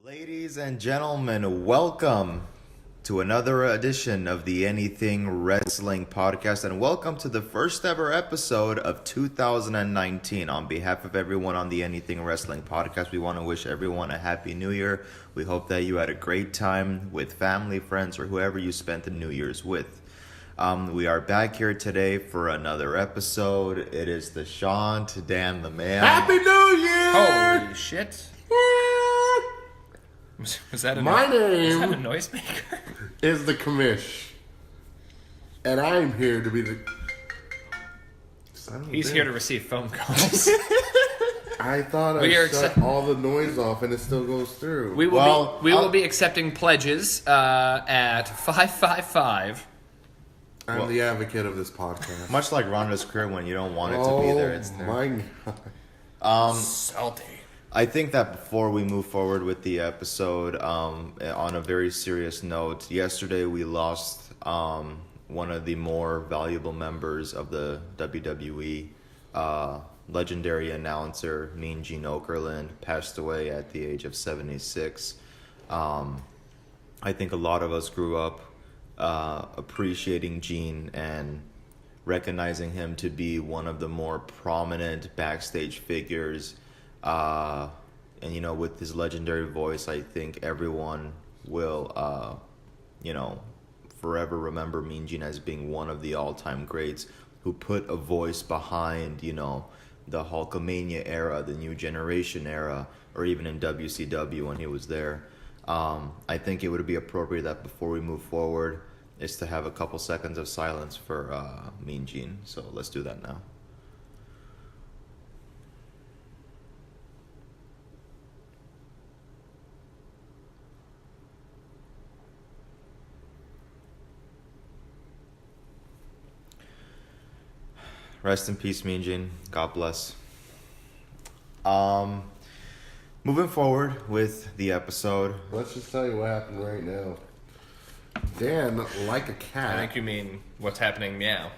Ladies and gentlemen, welcome to another edition of the Anything Wrestling Podcast, and welcome to the first ever episode of 2019. On behalf of everyone on the Anything Wrestling Podcast, we want to wish everyone a Happy New Year. We hope that you had a great time with family, friends, or whoever you spent the New Year's with. We are back here today for another episode. It is the Sean to Dan the Man. Happy New Year! Holy shit. Was that a My Was that a name noisemaker? is the Commish, and I'm here to be the. Son of a He's bitch. here to receive phone calls. I thought We I are shut all the noise off, and it still goes through. We will be accepting pledges at 555. I'm the advocate of this podcast. Much like Ronda's career, when you don't want it to be there, it's there. My God. Salty. I think that before we move forward with the episode, on a very serious note, yesterday we lost one of the more valuable members of the WWE. Legendary announcer Mean Gene Okerlund passed away at the age of 76. I think a lot of us grew up appreciating Gene and recognizing him to be one of the more prominent backstage figures. And, you know, with his legendary voice, I think everyone will, forever remember Mean Gene as being one of the all-time greats who put a voice behind, the Hulkamania era, the New Generation era, or even in WCW when he was there. I think it would be appropriate that before we move forward is to have a couple seconds of silence for Mean Gene. So let's do that now. Rest in peace, Mean Gene. God bless. Moving forward with the episode. Let's just tell you what happened right now. Dan, like a I cat. think you mean what's happening meow.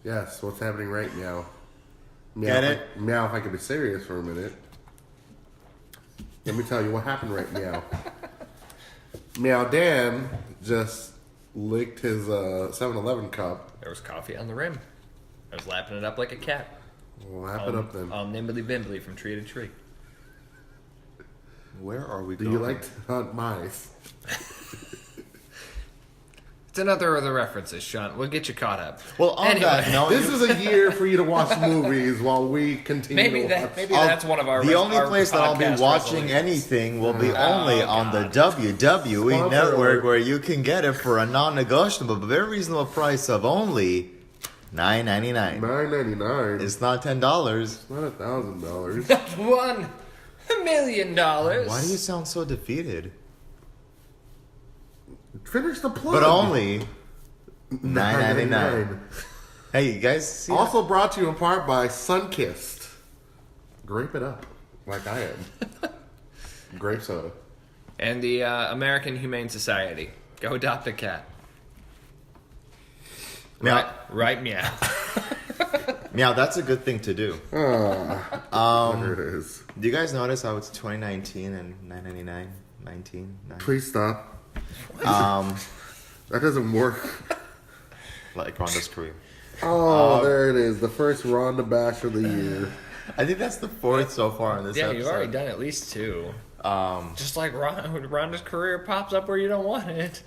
Yes, what's happening right now? Meow, Get it? Meow, if I could be serious for a minute. Let me tell you what happened right meow. Meow Dan just licked his 7-Eleven cup. There was coffee on the rim. I was lapping it up like a cat. Lap it up then. All nimbly bimbly from tree to tree. Where are we Do going? you like to hunt mice? It's another of the references, Sean. We'll get you caught up. Well, on that note, This is a year for you to watch movies while we continue Maybe to watch. that's one of our. the only our place that I'll be podcast watching resolutions. anything will be only on the WWE Sponsor Network, alert. where you can get it for a non-negotiable but very reasonable price of only $9.99. $9.99. It's not $10. It's not $1,000. $1 million. Why do you sound so defeated? Finish the plug. But only $9.99. Hey, you guys see Also brought to you in part by Sunkissed. Grape it up, like I am. Grape soda. And the American Humane Society. Go adopt a cat. Meow. Right, meow. Meow, that's a good thing to do. There it is. Do you guys notice how it's 2019 and $9.99? 19? Please stop. Um, That doesn't work. like Ronda's career. Oh, there it is. The first Ronda bash of the year. I think that's the fourth so far in this Yeah, episode. you've already done at least two. Just like Ronda's career pops up where you don't want it.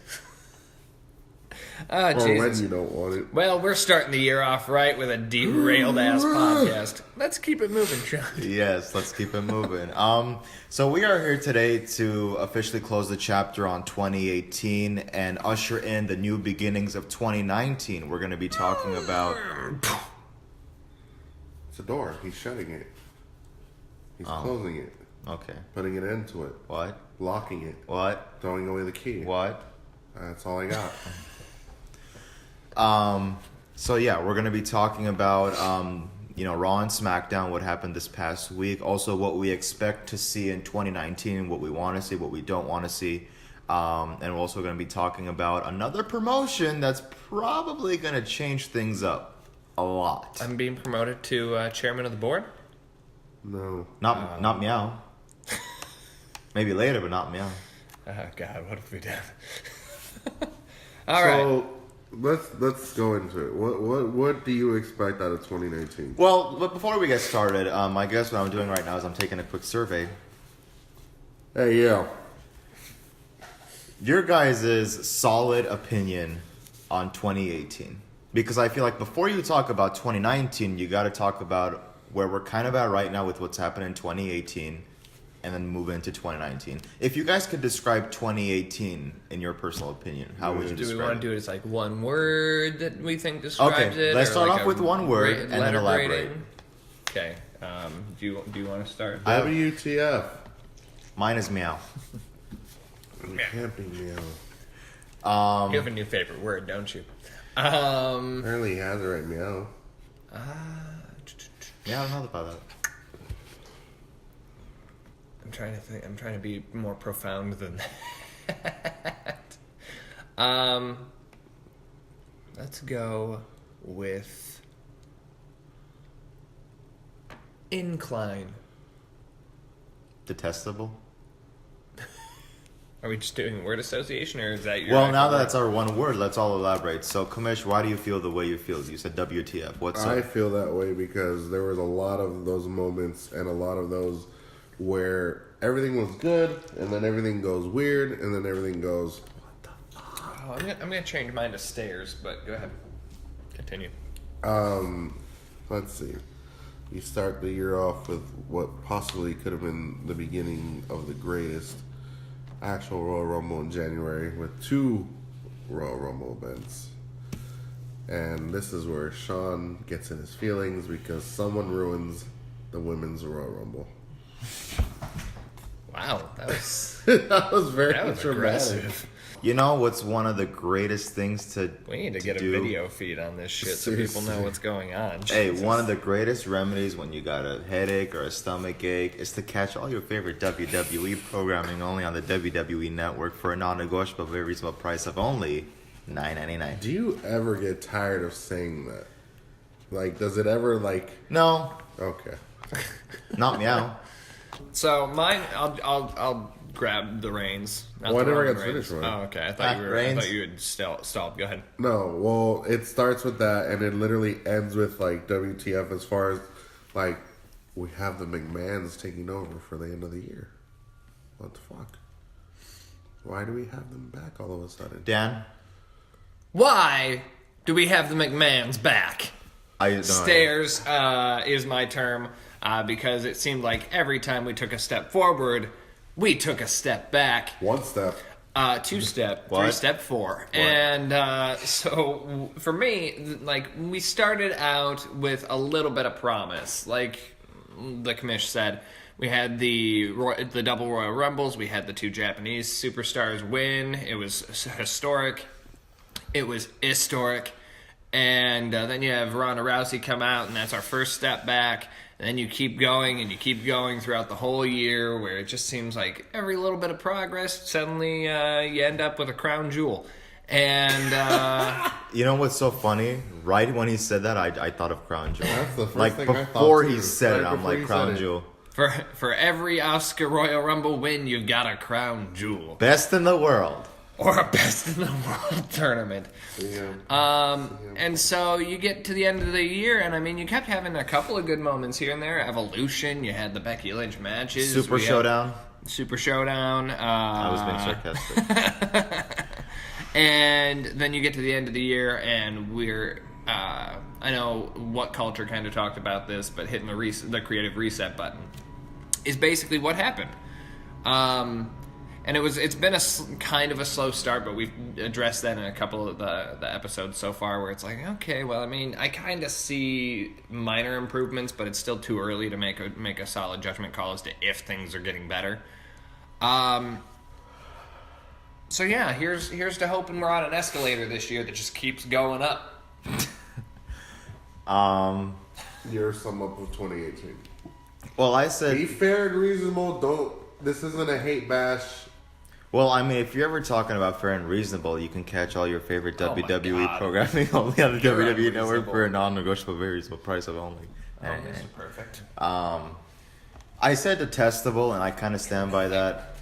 Ah, Or when Jesus. you don't want it. Well, we're starting the year off right with a derailed ass podcast. Let's keep it moving, Sean. Yes, let's keep it moving. So we are here today to officially close the chapter on 2018 and usher in the new beginnings of 2019. We're going to be talking about... It's a door. He's shutting it. He's closing it. Okay. Putting it into it. What? Locking it. What? Throwing away the key. What? That's all I got. So yeah, we're gonna be talking about Raw and SmackDown, what happened this past week, also what we expect to see in 2019, what we want to see, what we don't want to see, and we're also gonna be talking about another promotion that's probably gonna change things up a lot. I'm being promoted to chairman of the board. No. Not Meow. Maybe later, but not meow. Oh God, what have we done? All right. So let's go into it. What do you expect out of 2019? Well, but before we get started, I guess what I'm doing right now is I'm taking a quick survey. Hey, yo. Your guys' solid opinion on 2018. Because I feel like before you talk about 2019, you got to talk about where we're kind of at right now with what's happening in 2018 and then move into 2019. If you guys could describe 2018 in your personal opinion, how would you describe it? Do we want to do it as like one word that we think describes it? Okay, let's or start like off with one word and then letter elaborate. grading? Okay. Do you want to start? WTF. Mine is meow. It can't be meow. You have a new favorite word, don't you? Apparently he has it right, meow. Yeah, I don't know about that. I'm trying to think. I'm trying to be more profound than that. Let's go with incline. Detestable? Are we just doing word association, or is that your? Well, now actual that's our one word, let's all elaborate. So, Kamesh, why do you feel the way you feel? You said WTF. What's I up? feel that way because there was a lot of those moments and a lot of those where everything was good and then everything goes weird and then everything goes, what the fuck? Oh, I'm gonna change mine to stairs, but go ahead. Continue. Let's see. You start the year off with what possibly could have been the beginning of the greatest actual Royal Rumble in January with 2 Royal Rumble events. And this is where Sean gets in his feelings because someone ruins the women's Royal Rumble. Wow, that was That was very that was dramatic. aggressive. You know what's one of the greatest things to We need to get do? a video feed on this shit so people know Seriously. what's going on. Hey, Jesus. one of the greatest remedies when you got a headache or a stomach ache is to catch all your favorite WWE programming only on the WWE Network for a non-negotiable, very reasonable price of only $9.99. Do you ever get tired of saying that? Like, does it ever, like... No, Okay. not meow. So mine, I'll grab the reins. Not Well, I the never Roman got to finish reins. mine. Oh, okay. I thought Reigns. you had stalled. Go ahead. No, well, it starts with that, and it literally ends with, like, WTF as far as, like, we have the McMahons taking over for the end of the year. What the fuck? Why do we have them back all of a sudden? Dan, Why do we have the McMahons back? I don't know. Stairs is my term because it seemed like every time we took a step forward, we took a step back. 1 step. 2-step, What? 3-step, 4. And so for me, like, we started out with a little bit of promise. Like the commish said, we had the double Royal Rumbles. We had the 2 Japanese superstars win. It was historic. It was historic. And then you have Ronda Rousey come out, and that's our first step back. And then you keep going, and you keep going throughout the whole year, where it just seems like every little bit of progress, suddenly you end up with a crown jewel. And You know what's so funny? Right when he said that, I thought of Crown Jewel. That's the first Like thing I thought, before too. he said it, Right I'm before like he Crown said it. Jewel. for every Oscar Royal Rumble win, you've got a crown jewel. Best in the world. Or a best in the world tournament. Yeah. And so you get to the end of the year, and I mean, you kept having a couple of good moments here and there. Evolution, you had the Becky Lynch matches. Super we had Showdown. Super Showdown. I was being sarcastic. And then you get to the end of the year, and we're I know What Culture kind of talked about this, but hitting the creative reset button is basically what happened. And it's been a kind of a slow start, but we've addressed that in a couple of the episodes so far, where it's like, okay, well, I mean, I kind of see minor improvements, but it's still too early to make a solid judgment call as to if things are getting better. So yeah, here's to hoping we're on an escalator this year that just keeps going up. Your sum up of 2018. Well, I said. Be fair and reasonable. This isn't a hate bash. Well, I mean, if you're ever talking about fair and reasonable, you can catch all your favorite Oh my WWE God. programming only on the You're WWE Network unreasonable. for a non-negotiable, very reasonable price of only. Oh, this is perfect. I said detestable, and I kind of stand by that.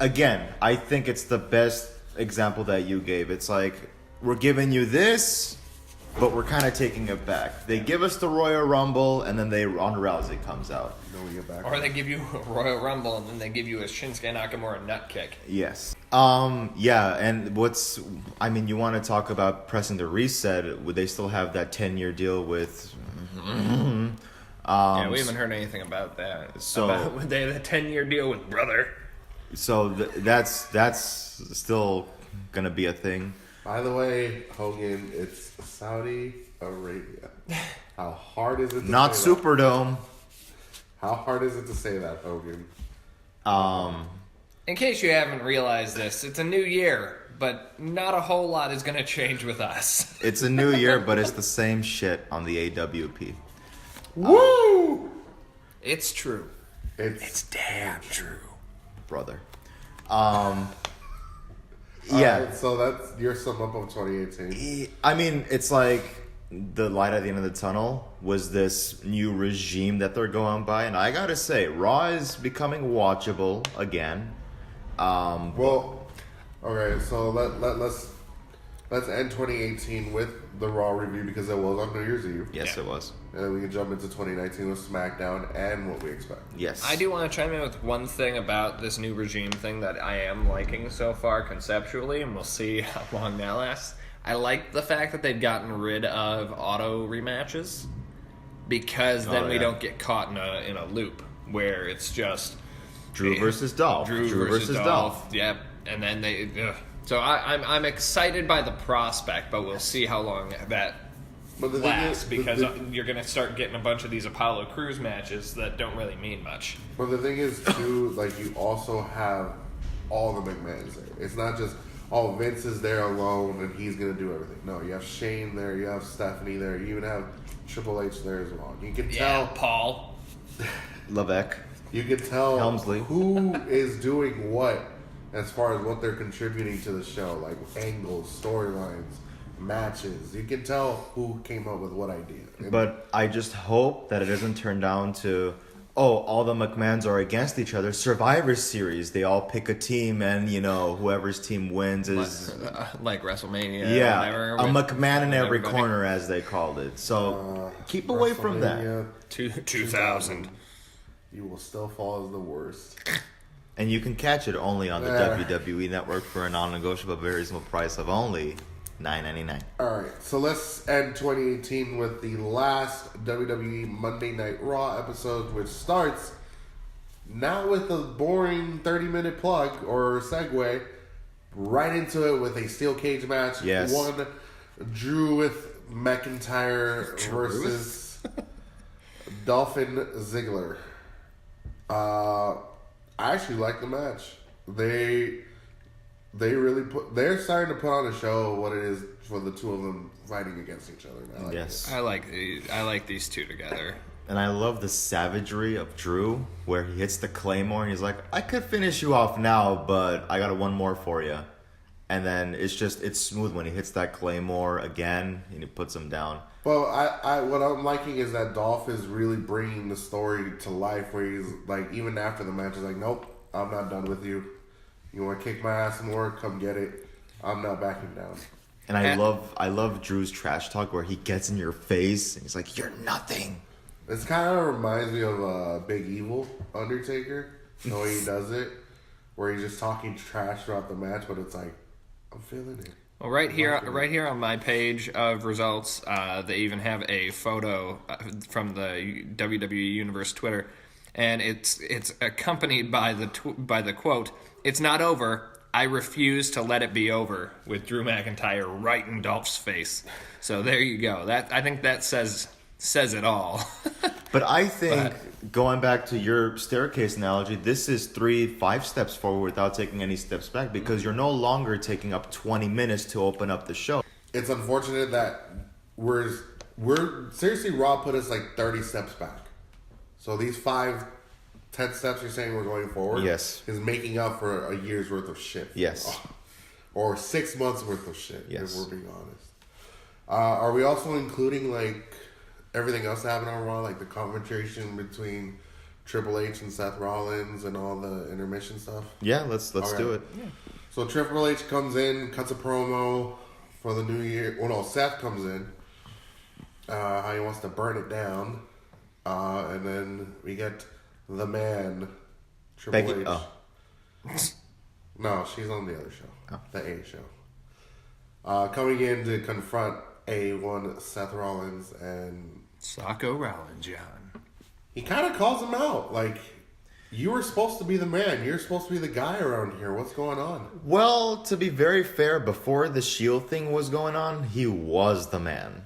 again, I think it's the best example that you gave. It's like we're giving you this, but we're kind of taking it back. They give us the Royal Rumble, and then Ronda Rousey comes out. Then we get back. Or they give you a Royal Rumble and then they give you a Shinsuke Nakamura nut kick. Yes. Yeah, and you want to talk about pressing the reset? Would they still have that 10-year deal with? Yeah, we haven't heard anything about that. So would they have a 10-year deal with Brother? So that's still gonna be a thing. By the way, Hogan, it's Saudi Arabia. How hard is it to Not say Superdome. that? How hard is it to say that, Hogan? In case you haven't realized this, it's a new year, but not a whole lot is going to change with us. It's a new year, but it's the same shit on the AWP. Woo! It's true. It's damn true. Brother. yeah. Right, so that's your sum up of 2018. I mean, it's like the light at the end of the tunnel was this new regime that they're going by, and I gotta say, Raw is becoming watchable again. Well, okay, so let's end 2018 with the Raw review because it was on New Year's Eve. Yes, Yeah. it was. And then we can jump into 2019 with SmackDown and what we expect. Yes. I do want to chime in with one thing about this new regime thing that I am liking so far conceptually, and we'll see how long that lasts. I like the fact that they've gotten rid of auto rematches because then we don't get caught in a loop where it's just Drew versus Dolph. Drew versus Dolph. Yep. And then so I'm excited by the prospect, but we'll see how long that But the lasts thing is, because you're going to start getting a bunch of these Apollo Crews matches that don't really mean much. But the thing is, too, like, you also have all the McMahons there. It's not just, oh, Vince is there alone and he's going to do everything. No, you have Shane there, you have Stephanie there, you even have Triple H there as well. You can tell... Paul. Levesque. You can tell Helmsley. who is doing what as far as what they're contributing to the show, like angles, storylines, matches. You can tell who came up with what idea. But I just hope that it doesn't turn down to, all the McMahons are against each other. Survivor Series, they all pick a team, and whoever's team wins is Like WrestleMania. Whatever, a McMahon in every everybody. corner, as they called it. So keep away from that. WrestleMania 2000. You will still fall as the worst. And you can catch it only on the WWE Network for a non-negotiable, very small price of only $9.99. All right, so let's end 2018 with the last WWE Monday Night Raw episode, which starts not with a boring 30-minute plug or segue, right into it with a steel cage match. Yes. One Drew with McIntyre versus Dolphin Ziggler. I actually like the match. They really they're starting to put on a show what it is for the two of them fighting against each other. I like Yes. it. I like these two together. And I love the savagery of Drew, where he hits the Claymore and he's like, I could finish you off now, but I got one more for you. And then it's smooth when he hits that Claymore again and he puts him down. Well, I what I'm liking is that Dolph is really bringing the story to life, where he's like, even after the match, he's like, nope, I'm not done with you. You want to kick my ass more? Come get it. I'm not backing down. And I love Drew's trash talk where he gets in your face and he's like, you're nothing. This kind of reminds me of Big Evil Undertaker, the way he does it, where he's just talking trash throughout the match, but it's like, I'm feeling it. Well, right here on my page of results, they even have a photo from the WWE Universe Twitter, and it's accompanied by the quote, "It's not over. I refuse to let it be over," with Drew McIntyre right in Dolph's face. So there you go. I think that says it all. But I think, going back to your staircase analogy, this is 3-5 steps forward without taking any steps back, because you're no longer taking up 20 minutes to open up the show. It's unfortunate that we're seriously, Raw put us like 30 steps back. So these 5-10 steps you're saying we're going forward, Yes. is making up for a year's worth of shit. Yes. Or 6 months worth of shit, Yes. if we're being honest. Are we also including like everything else that happened on Raw, like the confrontation between Triple H and Seth Rollins and all the intermission stuff? Yeah, let's do it. Yeah. So Triple H comes in, cuts a promo for the new year. Well, no, Seth comes in. How he wants to burn it down. And then we get the man, Triple Becky. H. Oh. No, she's on the other show. Oh. The A show. Coming in to confront A1 Seth Rollins, and Socko Rollins, John. he kind of calls him out. Like, you were supposed to be the man. You're supposed to be the guy around here. What's going on? Well, to be very fair, before the Shield thing was going on, he was the man.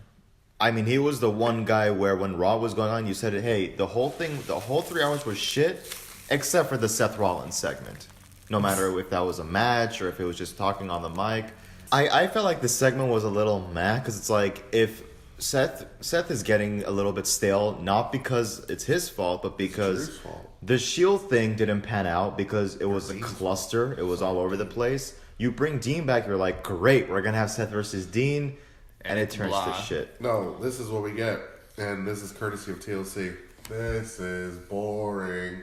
I mean, he was the one guy where when Raw was going on, you said, hey, the whole 3 hours was shit, except for the Seth Rollins segment. No matter if that was a match or if it was just talking on the mic. I felt like the segment was a little meh, because it's like, if Seth is getting a little bit stale, not because it's his fault, but because his fault. the Shield thing didn't pan out because it was a cluster. It was all over the place. You bring Dean back, you're like, great, we're going to have Seth versus Dean, and it turns blah. to shit. No, this is what we get. And this is courtesy of TLC. This is boring.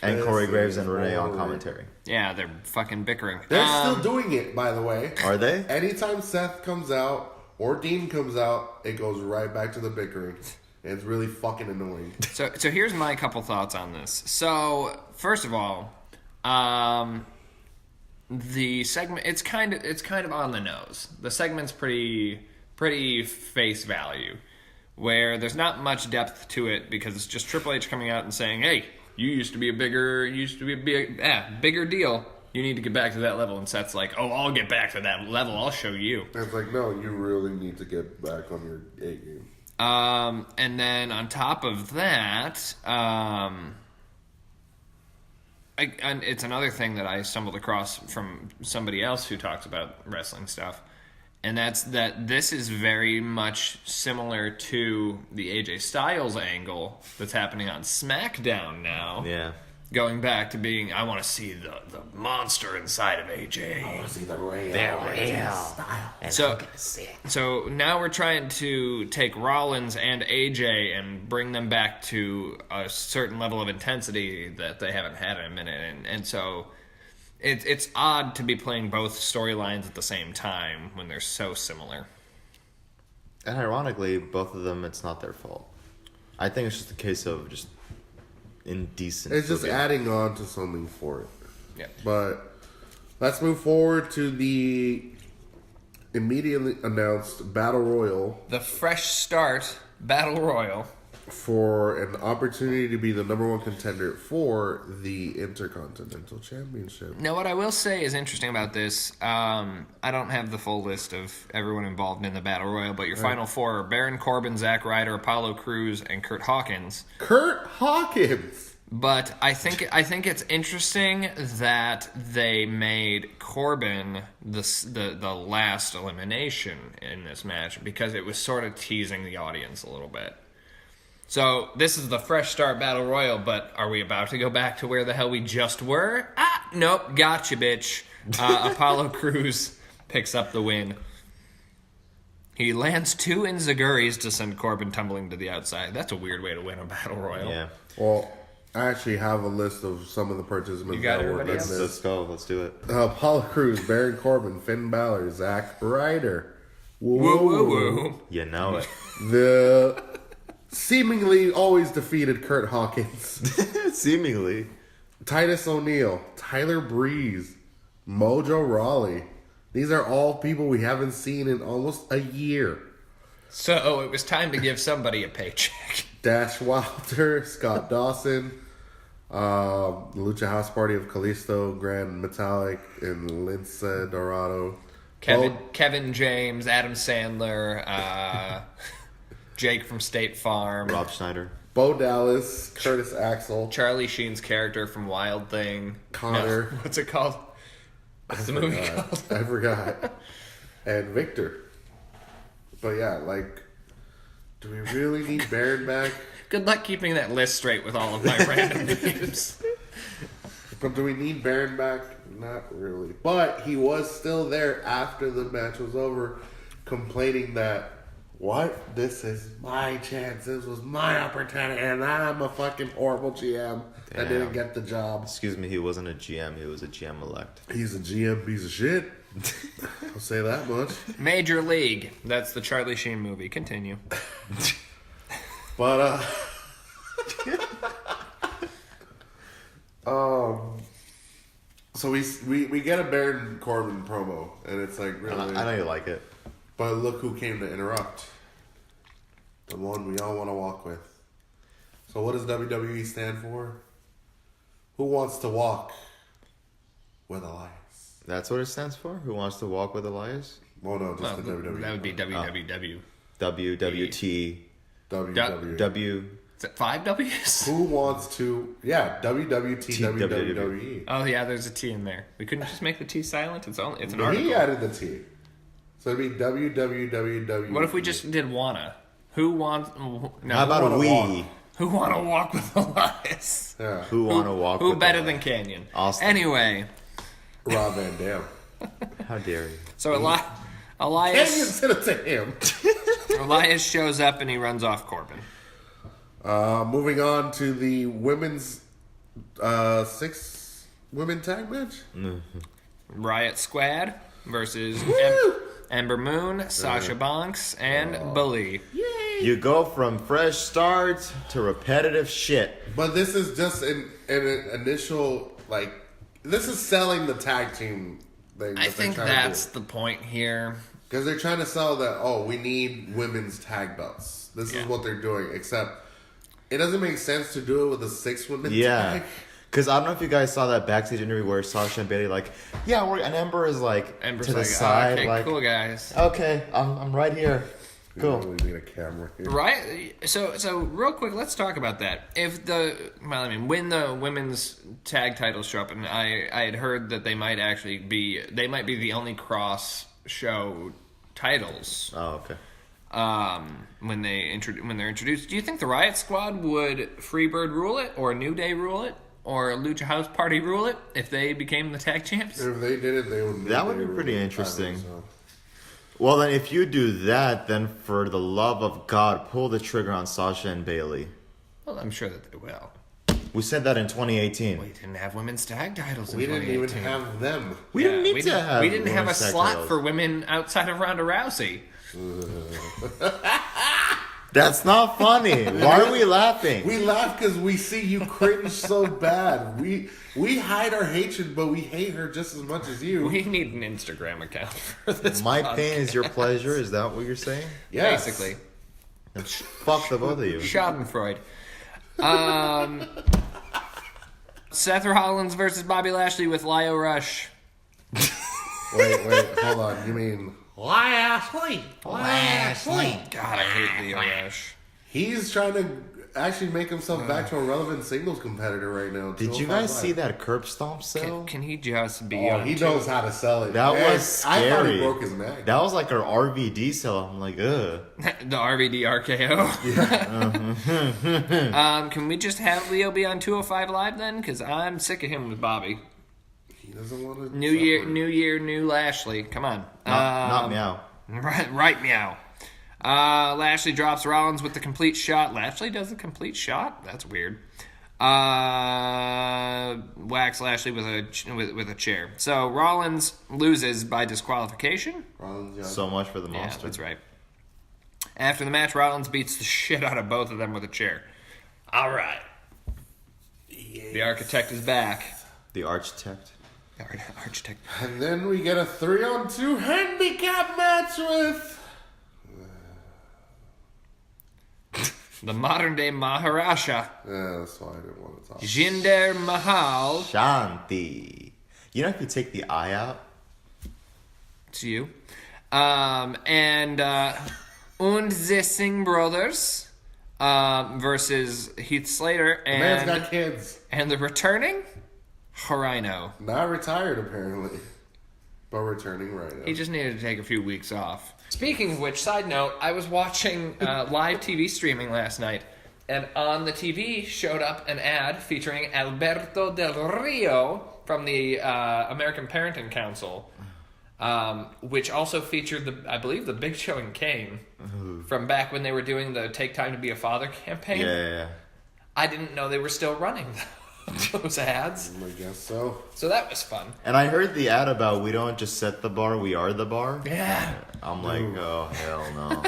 And This Corey Graves is and Renee on boring. commentary. Yeah, they're fucking bickering. They're still doing it, by the way. Are they? Anytime Seth comes out or Dean comes out, it goes right back to the bickering. And it's really fucking annoying. So here's my couple thoughts on this. So first of all, the segment it's kind of on the nose. The segment's pretty face value, where there's not much depth to it because it's just Triple H coming out and saying, "Hey, you used to be a bigger deal. You need to get back to that level." And Seth's like, "Oh, I'll get back to that level. I'll show you." And it's like, no, you really need to get back on your A game. And then on top of that, and it's another thing that I stumbled across from somebody else who talks about wrestling stuff, and that's that this is very much similar to the AJ Styles angle that's happening on SmackDown now. Yeah. Going back to being, I want to see the monster inside of AJ. I want to see the real. So now we're trying to take Rollins and AJ and bring them back to a certain level of intensity that they haven't had in a minute, and so it's odd to be playing both storylines at the same time when they're so similar. And ironically, both of them, it's not their fault. I think it's just a case of just indecent. It's just booking. adding on to something for it. Yeah. But let's move forward to the immediately announced Battle Royal The Fresh Start Battle Royal. for an opportunity to be the number one contender for the Intercontinental Championship. Now, what I will say is interesting about this, I don't have the full list of everyone involved in the Battle Royal, but your final four are Baron Corbin, Zack Ryder, Apollo Crews, and Kurt Hawkins. Kurt Hawkins! But I think it's interesting that they made Corbin the last elimination in this match because it was sort of teasing the audience a little bit. So this is the Fresh Start Battle Royal, but are we about to go back to where the hell we just were? Nope, gotcha, bitch. Apollo Crews picks up the win. He lands 2 enziguris to send Corbin tumbling to the outside. That's a weird way to win a Battle Royal. Yeah. Well, I actually have a list of some of the participants You got that were everybody in else? this. Let's go. Let's do it. Apollo Crews, Baron Corbin, Finn Balor, Zack Ryder. Woo, woo, woo. You know it. The seemingly always defeated Kurt Hawkins. Seemingly. Titus O'Neil, Tyler Breeze, Mojo Rawley. These are all people we haven't seen in almost a year. So it was time to give somebody a paycheck. Dash Wilder, Scott Dawson, the Lucha House Party of Kalisto, Grand Metallic, and Lince Dorado. Kevin James, Adam Sandler, Jake from State Farm, Rob Schneider. Bo Dallas, Curtis Axel, Charlie Sheen's character from Wild Thing. Connor. No, what's it called? What's the movie called? I forgot. And Victor. But yeah, like, do we really need Baron back? Good luck keeping that list straight with all of my random names. But do we need Baron back? Not really. But he was still there after the match was over, complaining that What? This is my chance. This was my opportunity, and I'm a fucking horrible GM that didn't get the job. Excuse me, he wasn't a GM, he was a GM elect. He's a GM piece of shit. I'll say that much. Major League. That's the Charlie Sheen movie. Continue. But, so we get a Baron Corbin promo, and it's like, really... I know you like it. But look who came to interrupt. The one we all want to walk with. So what does WWE stand for? Who wants to walk with Elias? That's what it stands for? Who wants to walk with Elias? Well, no, just the WWE. That would be WWW. WWT. WWE. W. Is it 5 W's? Who wants to... Yeah, WWT, WWE. Oh, yeah, there's a T in there. We couldn't just make the T silent? It's an But article. he added the T. So it'd be WWWW. What if we just did wanna? Who wants... No, How about wanna we? walk? who wanna walk with Elias? Yeah. Who want to walk Who with better Elias? than Canyon? Austin. Anyway, Rob Van Dam. How dare you? so Canyon Elias sent it to him. Elias shows up and he runs off Corbin. Moving on to the women's 6 women tag match. Riot Squad versus Ember Moon, Sasha Banks, and Bully. You go from fresh starts to repetitive shit. But this is just an initial, like, this is selling the tag team thing. I think that's the point here. Because they're trying to sell that, oh, we need women's tag belts. This is what they're doing. Except, it doesn't make sense to do it with a 6 women Yeah. tag. Because I don't know if you guys saw that backstage interview where Sasha and Bailey and Ember is Ember's to the like, side, okay, like, cool guys. okay, I'm right here. You Cool. don't really need a camera here. Right. So real quick, let's talk about that. When the women's tag titles show up, and I had heard that they might be the only cross show titles. Oh, okay. When they're introduced, do you think the Riot Squad would Freebird rule it, or New Day rule it, or Lucha House Party rule it if they became the tag champs? If they did it, they would. That would be pretty really interesting. tight, so. Well, then if you do that, then for the love of God, pull the trigger on Sasha and Bailey. Well, I'm sure that they will. We said that in 2018. We didn't have women's tag titles in We didn't even 2018. have them. We didn't need to have. We didn't have a women's tag slot titles. for women outside of Ronda Rousey. That's not funny. Why are we laughing? We laugh because we see you cringe so bad. We hide our hatred, but we hate her just as much as you. We need an Instagram account for this. My podcast. pain is your pleasure. Is that what you're saying? Yes. Basically. Then fuck the both of you. Schadenfreude. Seth Rollins versus Bobby Lashley with Lio Rush. Wait, hold on. You mean Lashley? God, I hate Lio Rush. He's trying to actually make himself back to a relevant singles competitor right now. Did you guys see that curb stomp sell? Can he just be Oh, on he two? knows how to sell it. That Man, was scary. I thought he broke his neck. That was like our RVD sell. I'm like, ugh. The RVD RKO. Can we just have Leo be on 205 Live then? Because I'm sick of him with Bobby. He doesn't want to. New year, new Lashley. Come on. Not meow. Right, meow. Lashley drops Rollins with the complete shot. Lashley does the complete shot? That's weird. Whacks Lashley with a chair. So Rollins loses by disqualification. So much for the Yeah, monster. that's right. After the match, Rollins beats the shit out of both of them with a chair. All right. Yes. The architect is back. The architect. Architect. And then we get a 3-on-2 handicap match with. The modern day Maharaja, Yeah, that's why I didn't want to talk. Jinder Mahal. Shanti. You know if you take the I out? It's you. And the Singh brothers versus Heath Slater The man's and got kids. the returning Rhino. Not retired, apparently. But returning right now. He just needed to take a few weeks off. Speaking of which, side note, I was watching live TV streaming last night, and on the TV showed up an ad featuring Alberto Del Rio from the American Parenting Council. which also featured I believe the Big Show and Kane from back when they were doing the Take Time to Be a Father campaign. Yeah. I didn't know they were still running those ads. I guess so. So that was fun. And I heard the ad about we don't just set the bar, we are the bar. Yeah. I'm like, oh, hell no.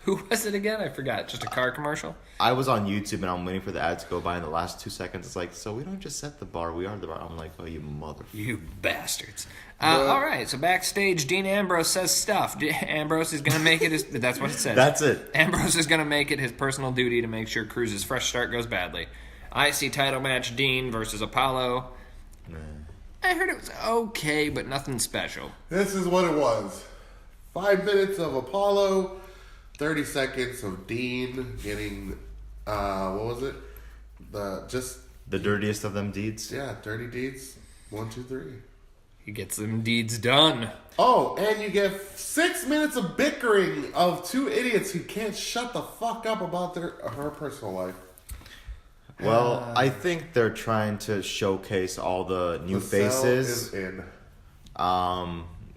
Who was it again? I forgot. Just a car commercial? I was on YouTube and I'm waiting for the ad to go by. In the last 2 seconds, it's like, so we don't just set the bar, we are the bar. I'm like, oh, you motherfucker. You bastards. All right, so backstage, Dean Ambrose says stuff. Ambrose is going to make it that's what it says. That's it. Ambrose is going to make it his personal duty to make sure Cruz's fresh start goes badly. IC title match, Dean versus Apollo. I heard it was okay, but nothing special. This is what it was. 5 minutes of Apollo, 30 seconds of Dean getting, what was it? The dirtiest of them deeds. Yeah, dirty deeds. 1, 2, 3. He gets them deeds done. Oh, and you get 6 minutes of bickering of two idiots who can't shut the fuck up about her personal life. Well, I think they're trying to showcase all the new The cell faces. is in.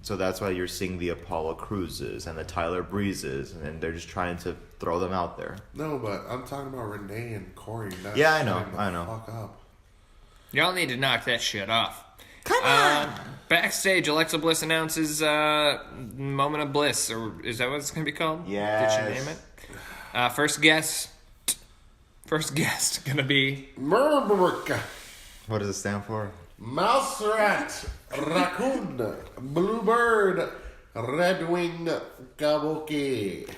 So that's why you're seeing the Apollo Cruzes and the Tyler Breezes, and they're just trying to throw them out there. No, but I'm talking about Renee and Corey. Not Yeah, I know, shutting the I know. Fuck up. Y'all need to knock that shit off. Come on! Backstage, Alexa Bliss announces Moment of Bliss, or is that what it's going to be called? Yes. Did she name it? First guest going to be... Murmurka, What does it stand for? Mouse Rat, Raccoon, Bluebird, Red Wing, Kabuki.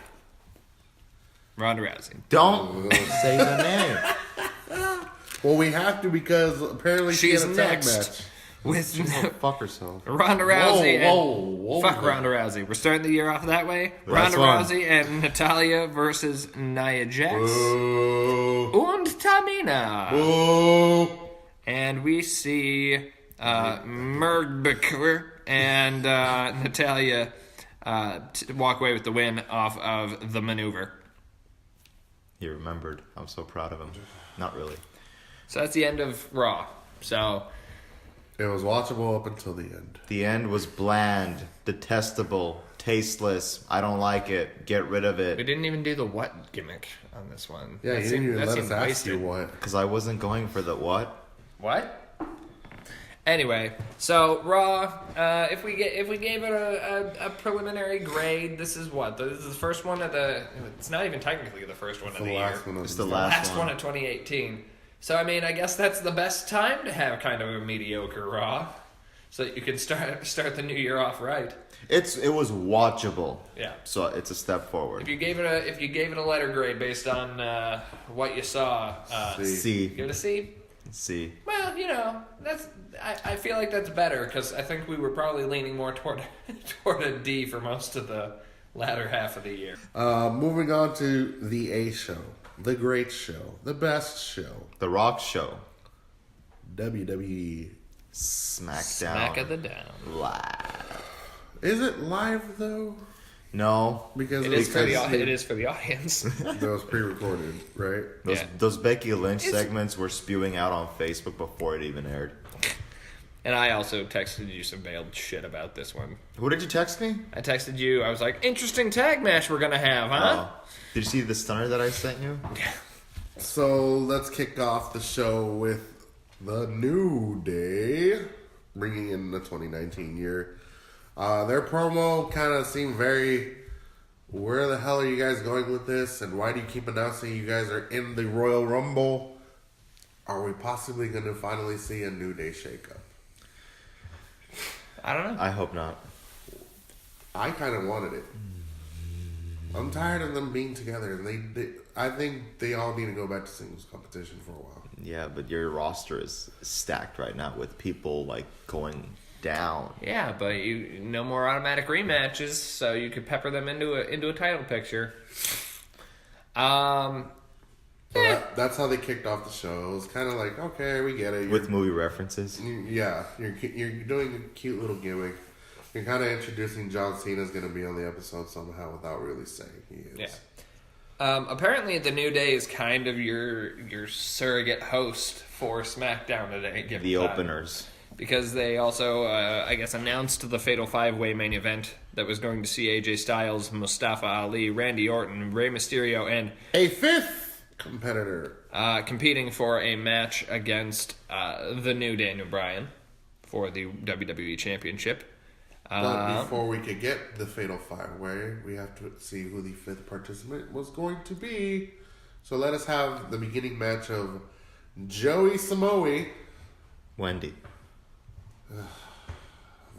Ronda Rousey. Don't say the name. Well, we have to because apparently she She's had a tag next match. with Fuck herself. Ronda Rousey. Whoa, Fuck Ronda Rousey. We're starting the year off that way. That's Ronda fine. Rousey and Natalia versus Nia Jax. Boo. Und Tamina. Boo. And we see Merbeker and Natalia walk away with the win off of the maneuver. He remembered. I'm so proud of him. Not really. So that's the end of Raw. So It was watchable up until the end. The end was bland, detestable, tasteless. I don't like it. Get rid of we it. didn't even do the what gimmick on this one. Yeah, That you seemed- didn't even that let us seemed ask wasted. you what. Because I wasn't going for the what? What? Anyway, so Raw. If we gave it a preliminary grade, this is what? This is the first one of the. It's not even technically the first one of The the year. last one. It's Of the the last Last one of 2018. So I mean, I guess that's the best time to have kind of a mediocre Raw, so that you can start the new year off right. It was watchable. Yeah. So it's a step forward. If you gave it a letter grade based on what you saw, C. give it a C. C. Well, I feel like that's better because I think we were probably leaning more toward a D for most of the latter half of the year. Moving on to the A show, the great show, the best show, The Rock Show. WWE. SmackDown. Smack of the down. Live. Is it live though? No. Because It is for the because it is for the audience. that was pre-recorded, right? Yeah. Those Becky Lynch It's- segments were spewing out on Facebook before it even aired. And I also texted you some veiled shit about this one. Who did you text me? I texted you. I was like, "Interesting tag match we're gonna have, huh?" Oh. Did you see the stunner that I sent you? So let's kick off the show with the New Day, bringing in the 2019 year. Their promo kind of seemed very, where the hell are you guys going with this? And why do you keep announcing you guys are in the Royal Rumble? Are we possibly going to finally see a New Day shakeup? I don't know. I hope not. I kind of wanted it. I'm tired of them being together. And I think they all need to go back to singles competition for a while. Yeah, but your roster is stacked right now with people like going down. Yeah, but no more automatic rematches, so you could pepper them into a title picture. So that's how they kicked off the show. It was kind of like, okay, we get it. With movie references. Yeah, you're doing a cute little gimmick. You're kind of introducing John Cena's going to be on the episode somehow without really saying he is. Yeah. Apparently, the New Day is kind of your surrogate host for SmackDown today. Given The time. openers. because they also, I guess, announced the Fatal 5-Way main event that was going to see AJ Styles, Mustafa Ali, Randy Orton, Rey Mysterio, and A fifth competitor. competing for a match against the new Daniel Bryan for the WWE Championship. But before we could get the Fatal 5-Way, we have to see who the fifth participant was going to be. So let us have the beginning match of Joey Samoa Wendy.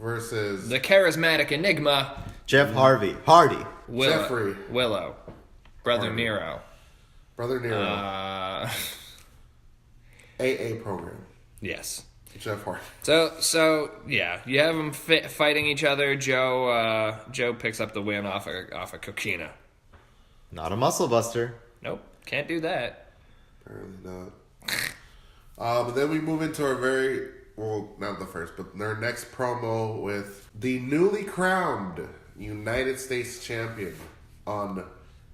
versus The charismatic enigma, Jeff Hardy. Jeffrey. Willow, Brother Hardy. Nero. Brother Nero. AA program. Yes. Jeff Hardy. So yeah, you have them fighting each other. Joe picks up the win off a coquina. Not a muscle buster. Nope, can't do that. Apparently not. But then we move into our not the first, but their next promo with the newly crowned United States champion on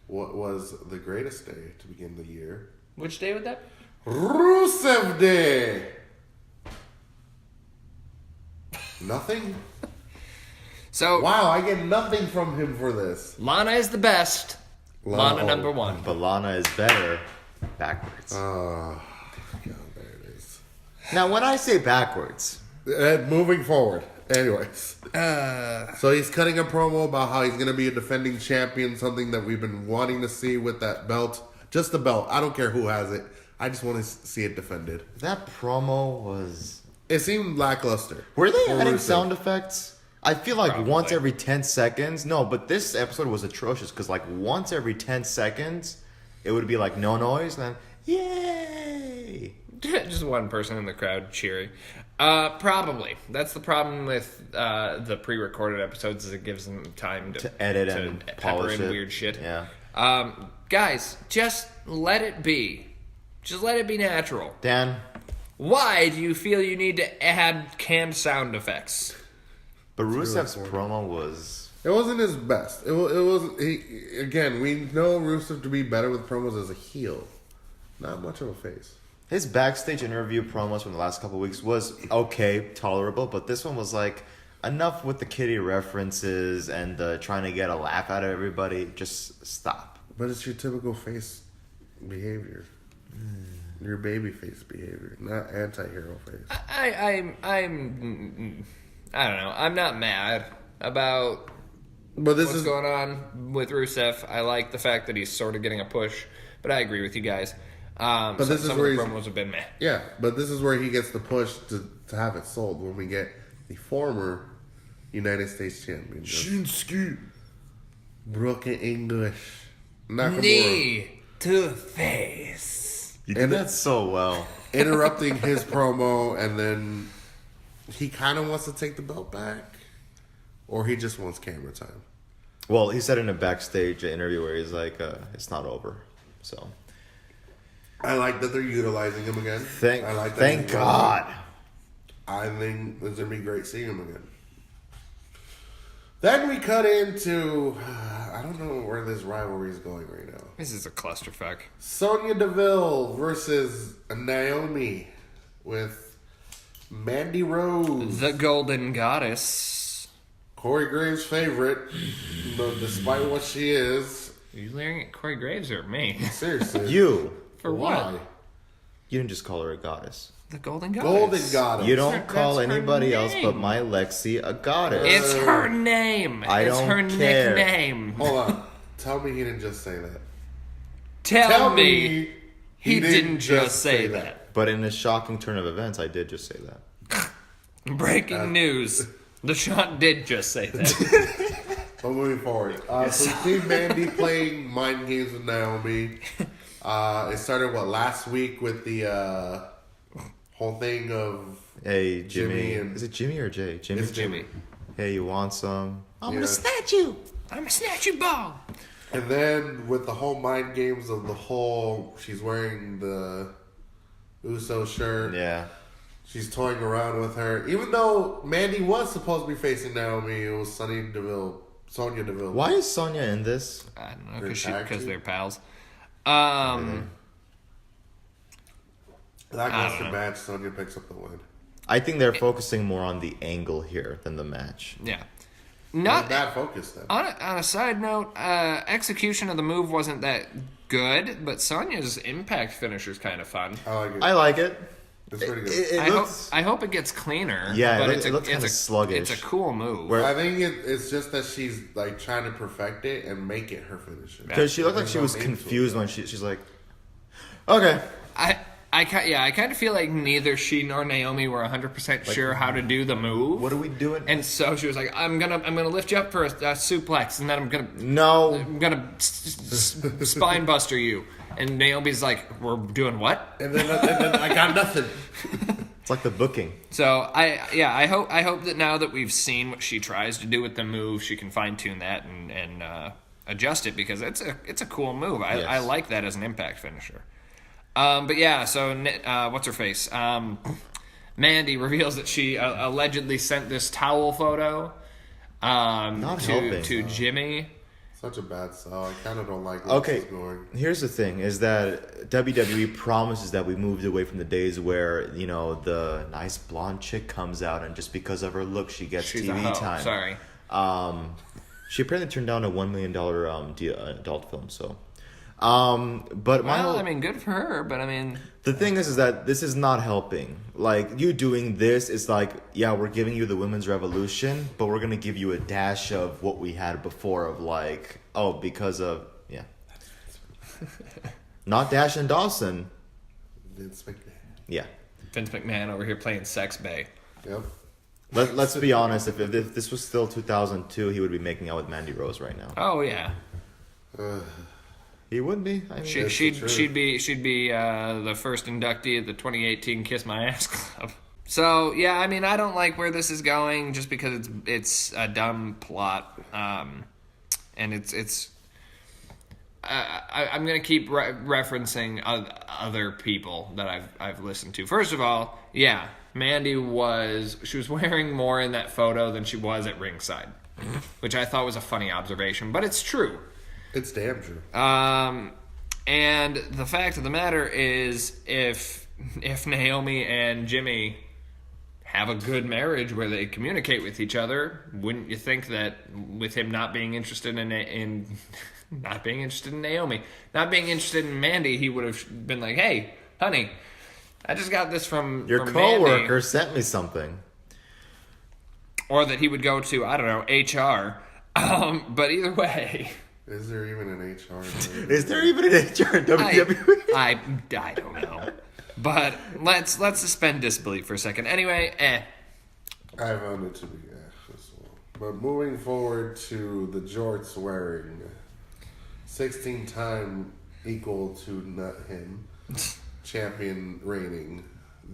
what was the greatest day to begin the year. Which day would that be? Rusev Day! Nothing? So Wow, I get nothing from him for this. Lana is the best. Lana number one. But Lana is better backwards. God, there it is. Now, when I say backwards, Moving forward. Anyways. So he's cutting a promo about how he's going to be a defending champion, something that we've been wanting to see with that belt. Just the belt. I don't care who has it. I just want to see it defended. that promo was... It seemed lackluster. Were they For adding Rusev. sound effects? I feel like Probably. once every 10 seconds. No, but this episode was atrocious because like once every 10 seconds, it would be like no noise and then yay. Just one person in the crowd cheering. Probably. That's the problem with the pre-recorded episodes is it gives them time to edit and pepper polish in it. weird shit. Yeah. Guys, just let it be. Just let it be natural. Dan, Why do you feel you need to add canned sound effects? but Rusev's really promo was... It wasn't his best. It wasn't. Again, we know Rusev to be better with promos as a heel. Not much of a face. His backstage interview promos from the last couple of weeks was okay, tolerable, but this one was like enough with the kitty references and trying to get a laugh out of everybody. Just stop. But it's your typical face behavior. Your baby face behavior, not anti-hero face. I don't know. I'm not mad about But this what's is going on with Rusev. I like the fact that he's sort of getting a push, but I agree with you guys. But this is some where of the he's- promos have been meh. yeah. But this is where he gets the push to have it sold when we get the former United States champion, Shinsuke. broken English, Nakamura, Knee to face. You did that so well. interrupting his promo, and then he kind of wants to take the belt back, or he just wants camera time. Well, he said in a backstage interview where he's like, it's not over. So, I like that they're utilizing him again. thank I like that he's God. I think it's gonna be great seeing him again. Then we cut into I don't know where this rivalry is going right now. This is a clusterfuck. Sonya Deville versus Naomi with Mandy Rose, The Golden Goddess. Corey Graves' favorite, but despite what she is. Are you leering at Corey Graves or me? Seriously, You. For why? what? You didn't just call her a goddess. The Golden Goddess. Golden Goddess. You don't That's call her anybody else but name. my Lexi a goddess. It's her name. I it's don't her care. nickname. Hold on. Tell me he didn't just say that. Tell me he didn't just say that. But in a shocking turn of events, I did just say that. Breaking news. LeSean did just say that. But moving forward, so we see Mandy playing mind games with Naomi. It started last week with the whole thing of Hey, Jimmy. Jimmy and- Is it Jimmy or Jay? Jimmy. It's Jimmy. Hey, you want some? I'm Yeah. gonna snatch you. I'm a snatch you ball. And then with the whole mind games of the whole, she's wearing the Uso shirt. Yeah. She's toying around with her. Even though Mandy was supposed to be facing Naomi, it was Sonya Deville. Why is Sonya in this? I don't know They're because tag team? they're pals. Lackluster know. match, Sonya picks up the win. I think they're focusing more on the angle here than the match. Yeah. Not bad focus then. On a side note, execution of the move wasn't that good, but Sonya's impact finisher is kind of fun. I like it. I like it. It's pretty good. I hope it gets cleaner. Yeah, but it looks kind of sluggish. It's a cool move. I think it's just that she's like trying to perfect it and make it her finisher. Because she looked like she was confused when she's like, okay. I kind of feel like neither she nor Naomi were 100% sure how to do the move. What are we doing? And so she was like, "I'm gonna lift you up for a suplex, and then I'm gonna spine buster you." And Naomi's like, "We're doing what?" And then I got nothing. It's like the booking. So I hope that now that we've seen what she tries to do with the move, she can fine tune that and adjust it, because it's a cool move. I like that as an impact finisher. But yeah, so what's her face? Mandy reveals that she allegedly sent this towel photo to Jimmy. Such a bad sell. I kind of don't like where this is going. Here's the thing: is that WWE promises that we moved away from the days where the nice blonde chick comes out and just because of her look she gets She's TV a hoe. time. Sorry. She apparently turned down a $1 million adult film. So. Good for her, but I mean, the thing is that this is not helping. Like, you doing this is like, yeah, we're giving you the women's revolution, but we're gonna give you a dash of what we had before of like, because of not Dash and Dawson. Vince McMahon. Yeah, Vince McMahon over here playing sex bae. Yep. Let's be honest. If this was still 2002, he would be making out with Mandy Rose right now. Oh yeah. He would be. I mean, she'd be the first inductee at the 2018 Kiss My Ass Club. So yeah, I mean, I don't like where this is going just because it's a dumb plot, and it's. I'm gonna keep referencing other people that I've listened to. First of all, yeah, Mandy was wearing more in that photo than she was at ringside, which I thought was a funny observation, but it's true. It's damn true. And the fact of the matter is, if Naomi and Jimmy have a good marriage where they communicate with each other, wouldn't you think that with him not being interested in not being interested in Naomi, not being interested in Mandy, he would have been like, "Hey, honey, I just got this from your coworker sent me something," or that he would go to, I don't know, HR. But either way. Is there even an HR? Is there even an HR in WWE? I don't know. But let's suspend disbelief for a second. Anyway, I found it to be as well. But moving forward to the jorts wearing, 16-time equal to not him champion rating,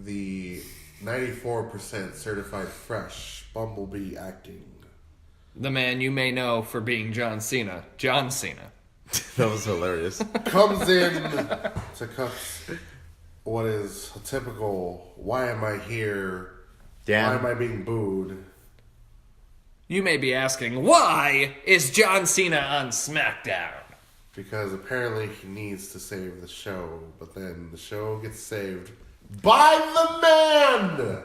the 94% certified fresh Bumblebee acting. The man you may know for being John Cena. John Cena. That was hilarious. Comes in to cut what is a typical, why am I here? Dan. Why am I being booed? You may be asking, why is John Cena on SmackDown? Because apparently he needs to save the show, but then the show gets saved by the man!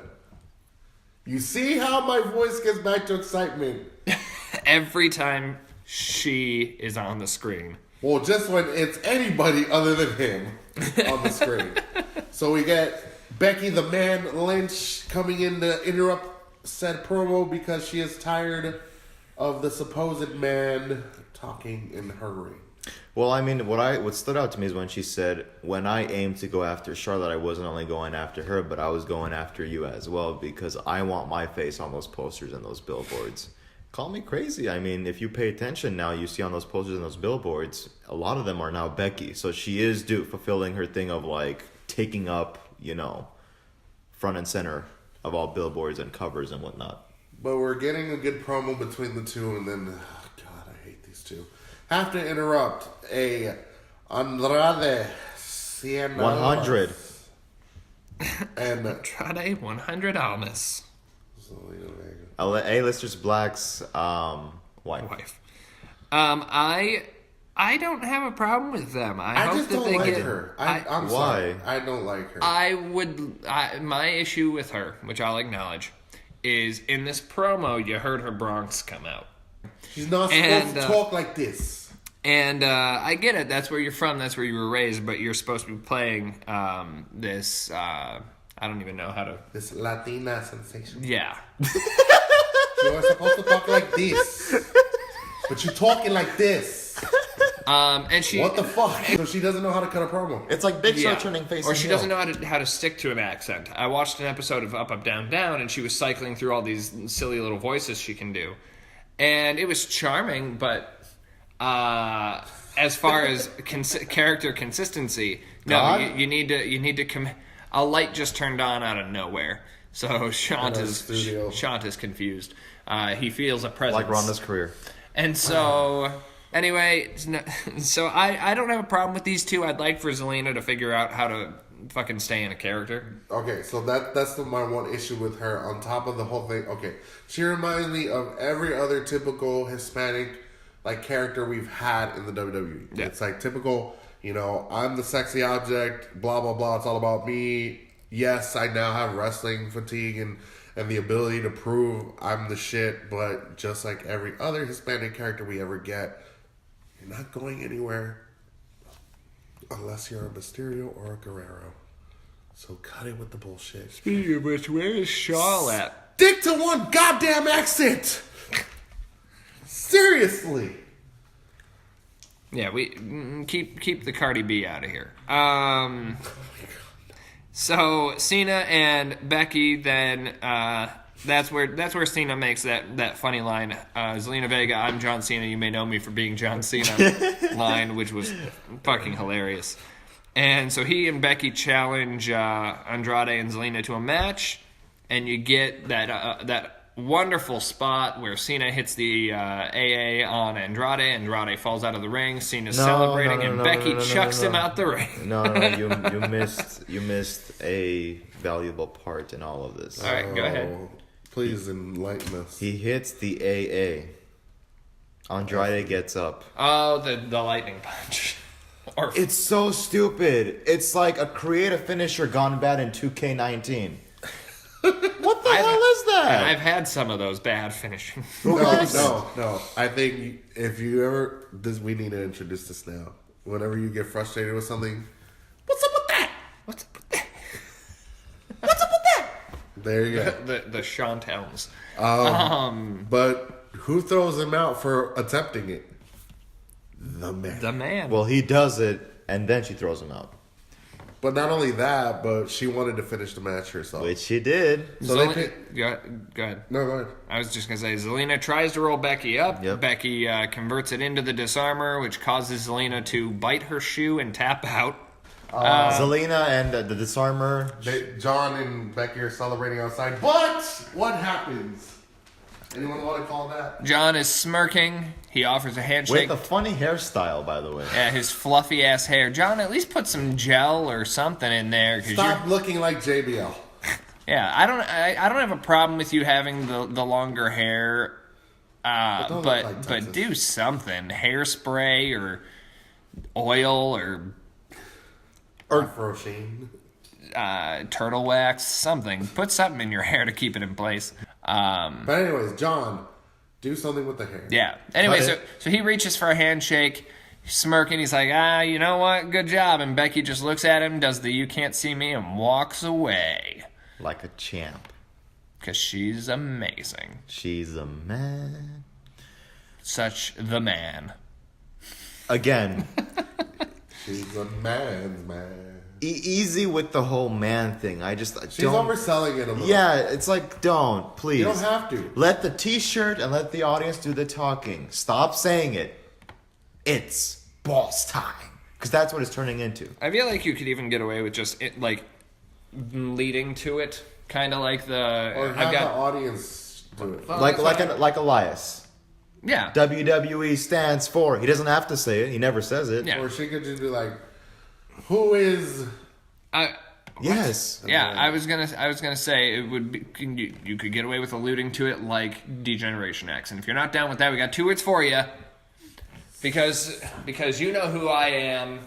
You see how my voice gets back to excitement? Every time she is on the screen. Well, just when it's anybody other than him on the screen. So we get Becky the Man Lynch coming in to interrupt said promo because she is tired of the supposed man talking in her ring. Well, I mean, what stood out to me is when she said, when I aimed to go after Charlotte, I wasn't only going after her, but I was going after you as well because I want my face on those posters and those billboards. Call me crazy. I mean, if you pay attention now, you see on those posters and those billboards, a lot of them are now Becky. So she is fulfilling her thing of like taking up, front and center of all billboards and covers and whatnot. But we're getting a good promo between the two, and then, God, I hate these two. Have to interrupt a Andrade Cien 100. And Andrade 100 Almas. A-listers Black's wife. I I don't have a problem with them. I hope just that don't they like get her. Why? I'm sorry. I don't like her. My issue with her, which I'll acknowledge, is in this promo you heard her Bronx come out. She's not supposed to talk like this. And I get it. That's where you're from. That's where you were raised. But you're supposed to be playing this. I don't even know how to. This Latina sensation. Yeah. You are supposed to talk like this, but you're talking like this. And she. What the fuck? So she doesn't know how to cut a promo. It's like Big Show turning face. Or she doesn't know how to stick to an accent. I watched an episode of Up, Up, Down, Down, and she was cycling through all these silly little voices she can do, and it was charming. But as far as character consistency, no, you need to. A light just turned on out of nowhere, so Shant is confused. He feels a presence Like Ronda's career. and so. Anyway, so I don't have a problem with these two. I'd like for Zelina to figure out how to fucking stay in a character. Okay, so that's my one issue with her. On top of the whole thing, okay, she reminds me of every other typical Hispanic like character we've had in the WWE. Yeah. It's like typical, I'm the sexy object, blah blah blah. It's all about me. Yes, I now have wrestling fatigue and the ability to prove I'm the shit. But just like every other Hispanic character we ever get, you're not going anywhere unless you're a Mysterio or a Guerrero. So cut it with the bullshit. Speaking of which, where is Shaw at? Stick to one goddamn accent! Seriously! Yeah, we keep the Cardi B out of here. So Cena and Becky then that's where Cena makes that funny line, Zelina Vega, I'm John Cena, you may know me for being John Cena line, which was fucking hilarious. And so he and Becky challenge Andrade and Zelina to a match, and you get that wonderful spot where Cena hits the AA on Andrade. Andrade falls out of the ring. Cena's celebrating, and Becky chucks him out the ring. No, you missed a valuable part in all of this. All right, go ahead. Please enlighten us. He hits the AA. Andrade gets up. Oh, the lightning punch. It's so stupid. It's like a creative finisher gone bad in 2K19. What the hell is that? I've had some of those bad finishing. No. I think if you ever, we need to introduce this now. Whenever you get frustrated with something, what's up with that? What's up with that? What's up with that? There you go. The Shantowns. But who throws him out for attempting it? The man. The man. Well, he does it, and then she throws him out. But not only that, but she wanted to finish the match herself. Which she did. So Zelina, they go ahead. No, go ahead. I was just going to say, Zelina tries to roll Becky up. Yep. Becky converts it into the disarmer, which causes Zelina to bite her shoe and tap out. Zelina and the disarmer. John and Becky are celebrating outside. But what happens? Anyone want to call that? John is smirking. He offers a handshake. With a funny hairstyle, by the way. Yeah, his fluffy ass hair. John, at least put some gel or something in there. Stop looking like JBL. Yeah, I don't have a problem with you having the longer hair, but do something. Hairspray or oil or Afro sheen. turtle wax, something. Put something in your hair to keep it in place. But anyways, John, do something with the hair. Yeah. Anyway, so he reaches for a handshake, smirking. He's like, you know what? Good job. And Becky just looks at him, does the you can't see me, and walks away. Like a champ. Because she's amazing. She's a man. Such the man. Again. She's a man's man. Easy with the whole man thing. She's don't. overselling it a little. Yeah, it's like, don't, please. You don't have to. Let the t-shirt and let the audience do the talking. Stop saying it. It's boss time. Because that's what it's turning into. I feel like you could even get away with just leading to it. Kind of like the... Or have the audience do it. Like Elias. Yeah. WWE stands for. He doesn't have to say it. He never says it. Yeah. Or she could just be like, who is... Yes. Yeah, I was gonna say it would be you could get away with alluding to it like Degeneration X, and if you're not down with that, we got 2 words for you. Because you know who I am.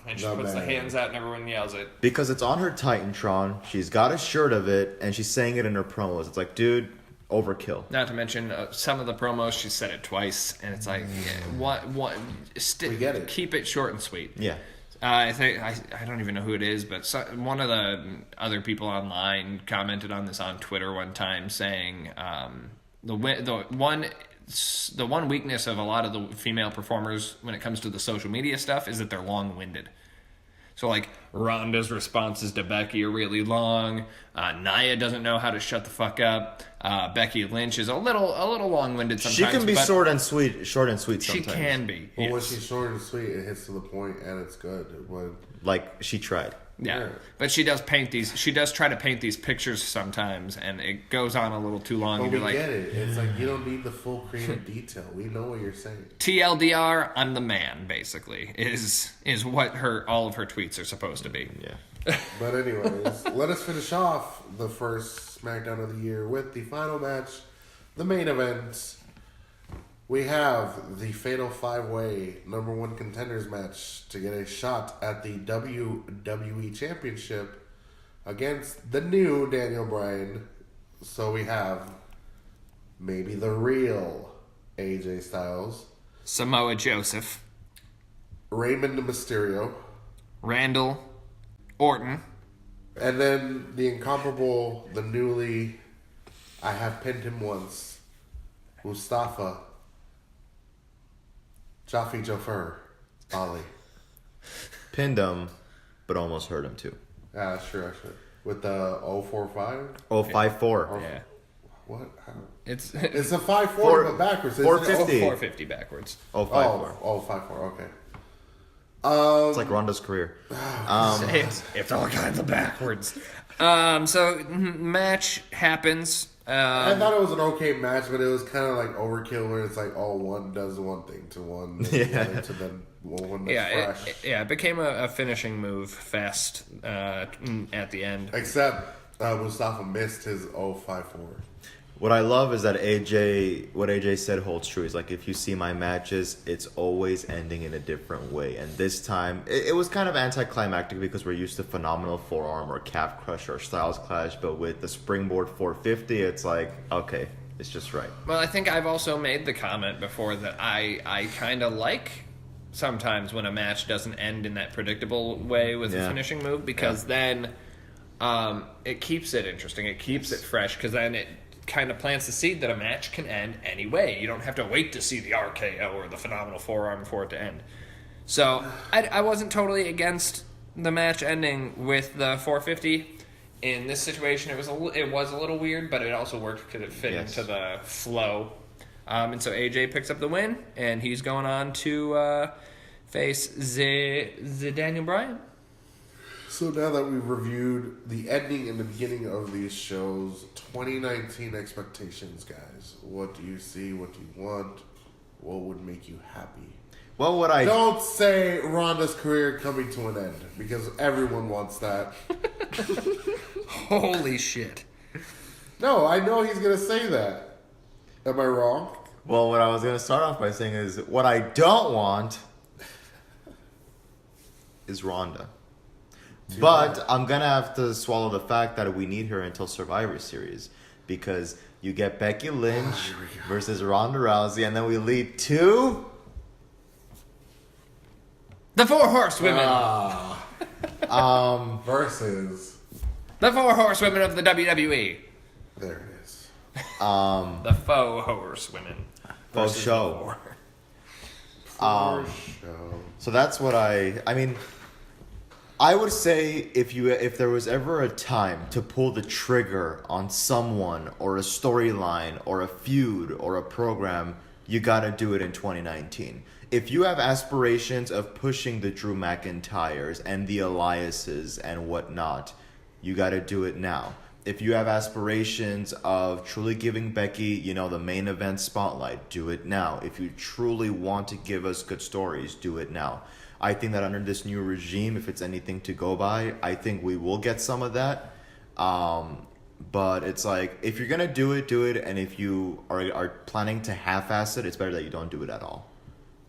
And she The puts the man. hands out and everyone yells it. Because it's on her Titantron. She's got a shirt of it, and she's saying it in her promos. It's like, dude, overkill. Not to mention some of the promos, she said it twice, and it's like, We get it. Keep it short and sweet. Yeah. I think I don't even know who it is, but one of the other people online commented on this on Twitter one time, saying the one weakness of a lot of the female performers when it comes to the social media stuff is that they're long-winded. So like Ronda's responses to Becky are really long. Nia doesn't know how to shut the fuck up. Becky Lynch is a little long-winded sometimes. She can be but short and sweet sometimes. She can be. But when Yes. she's short and sweet, it hits to the point and it's good. When Like, she tried. Yeah. Yeah. But she does try to paint these pictures sometimes, and it goes on a little too long. But And we you're like, get it. It's like you don't need the full creative detail. We know what you're saying. TLDR, I'm the man, basically, is what all of her tweets are supposed to be. Yeah. But anyways, let us finish off the first SmackDown of the year with the final match, the main event. We have the Fatal 5-Way number 1 contenders match to get a shot at the WWE Championship against the new Daniel Bryan. So we have maybe the real AJ Styles, Samoa Joseph, Raymond Mysterio, Randall, Orton, and then the incomparable, the newly, I have pinned him once, Mustafa Jaffe Joffer Ali. Pinned him, but almost hurt him too. Sure, I should. With the 045? Oh, 5-4. yeah. What? How? It's It's a 540 but backwards. Isn't 450. It? 450 backwards. Oh, 5-4. Oh, 54, okay. It's like Ronda's career. It's all kinds of backwards. So match happens. I thought it was an okay match, but it was kind of like overkill where it's like, one does one thing to one, does the other to then one that's Yeah, fresh. it became a finishing move fast at the end. Except Mustafa missed his 054. What I love is that what AJ said holds true. He's like, if you see my matches, it's always ending in a different way. And this time, it was kind of anticlimactic because we're used to phenomenal forearm or calf crush or Styles Clash. But with the springboard 450, it's like, okay, it's just right. Well, I think I've also made the comment before that I kind of like sometimes when a match doesn't end in that predictable way with a finishing move, because then it keeps it interesting. It keeps it fresh, because then it kind of plants the seed that a match can end any way. You don't have to wait to see the RKO or the phenomenal forearm for it to end. So I wasn't totally against the match ending with the 450. In this situation, it was a little weird, but it also worked because it fit into the flow. And so AJ picks up the win, and he's going on to face the Daniel Bryan. So now that we've reviewed the ending and the beginning of these shows, 2019 expectations, guys. What do you see? What do you want? What would make you happy? Well, what I Don't say Ronda's career coming to an end, because everyone wants that. Holy shit. No, I know he's going to say that. Am I wrong? Well, what I was going to start off by saying is what I don't want is Ronda. But I'm going to have to swallow the fact that we need her until Survivor Series, because you get Becky Lynch versus Ronda Rousey, and then we lead to The Four Horsewomen. Versus. The Four Horsewomen of the WWE. There it is. The Faux Horsewomen. Faux versus Show. the Four. Show. So that's what I mean, I would say if there was ever a time to pull the trigger on someone or a storyline or a feud or a program, you got to do it in 2019. If you have aspirations of pushing the Drew McIntyres and the Eliases and whatnot, you got to do it now. If you have aspirations of truly giving Becky, the main event spotlight, do it now. If you truly want to give us good stories, do it now. I think that under this new regime, if it's anything to go by, I think we will get some of that. But it's like, if you're going to do it, do it. And if you are planning to half-ass it, it's better that you don't do it at all.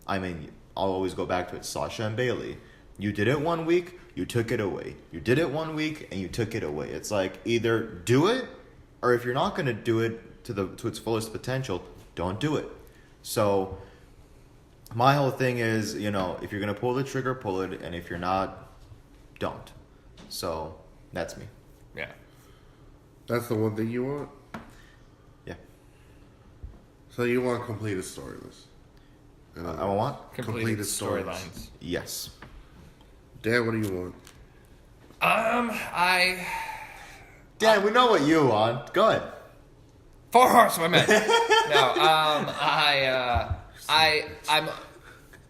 I mean, I'll always go back to it. Sasha and Bailey. You did it 1 week, you took it away. You did it 1 week, and you took it away. It's like either do it, or if you're not going to do it to its fullest potential, don't do it. So my whole thing is, if you're going to pull the trigger, pull it, and if you're not, don't. So that's me. Yeah. That's the one thing you want? Yeah. So you want completed storyless? I want Completed storylines. Yes. Dan, what do you want? Dan, we know what you want. Go ahead. 4 horsewomen. No,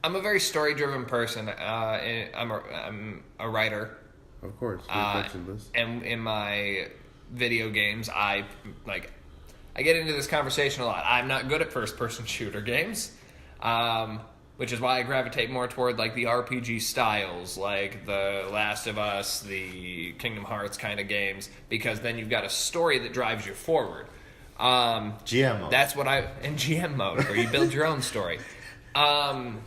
I'm a very story-driven person. I'm a writer. Of course, we mentioned this. And in my video games, I get into this conversation a lot. I'm not good at first-person shooter games, which is why I gravitate more toward like the RPG styles, like the Last of Us, the Kingdom Hearts kind of games, because then you've got a story that drives you forward. GM mode. That's what in GM mode, where you build your own story. That's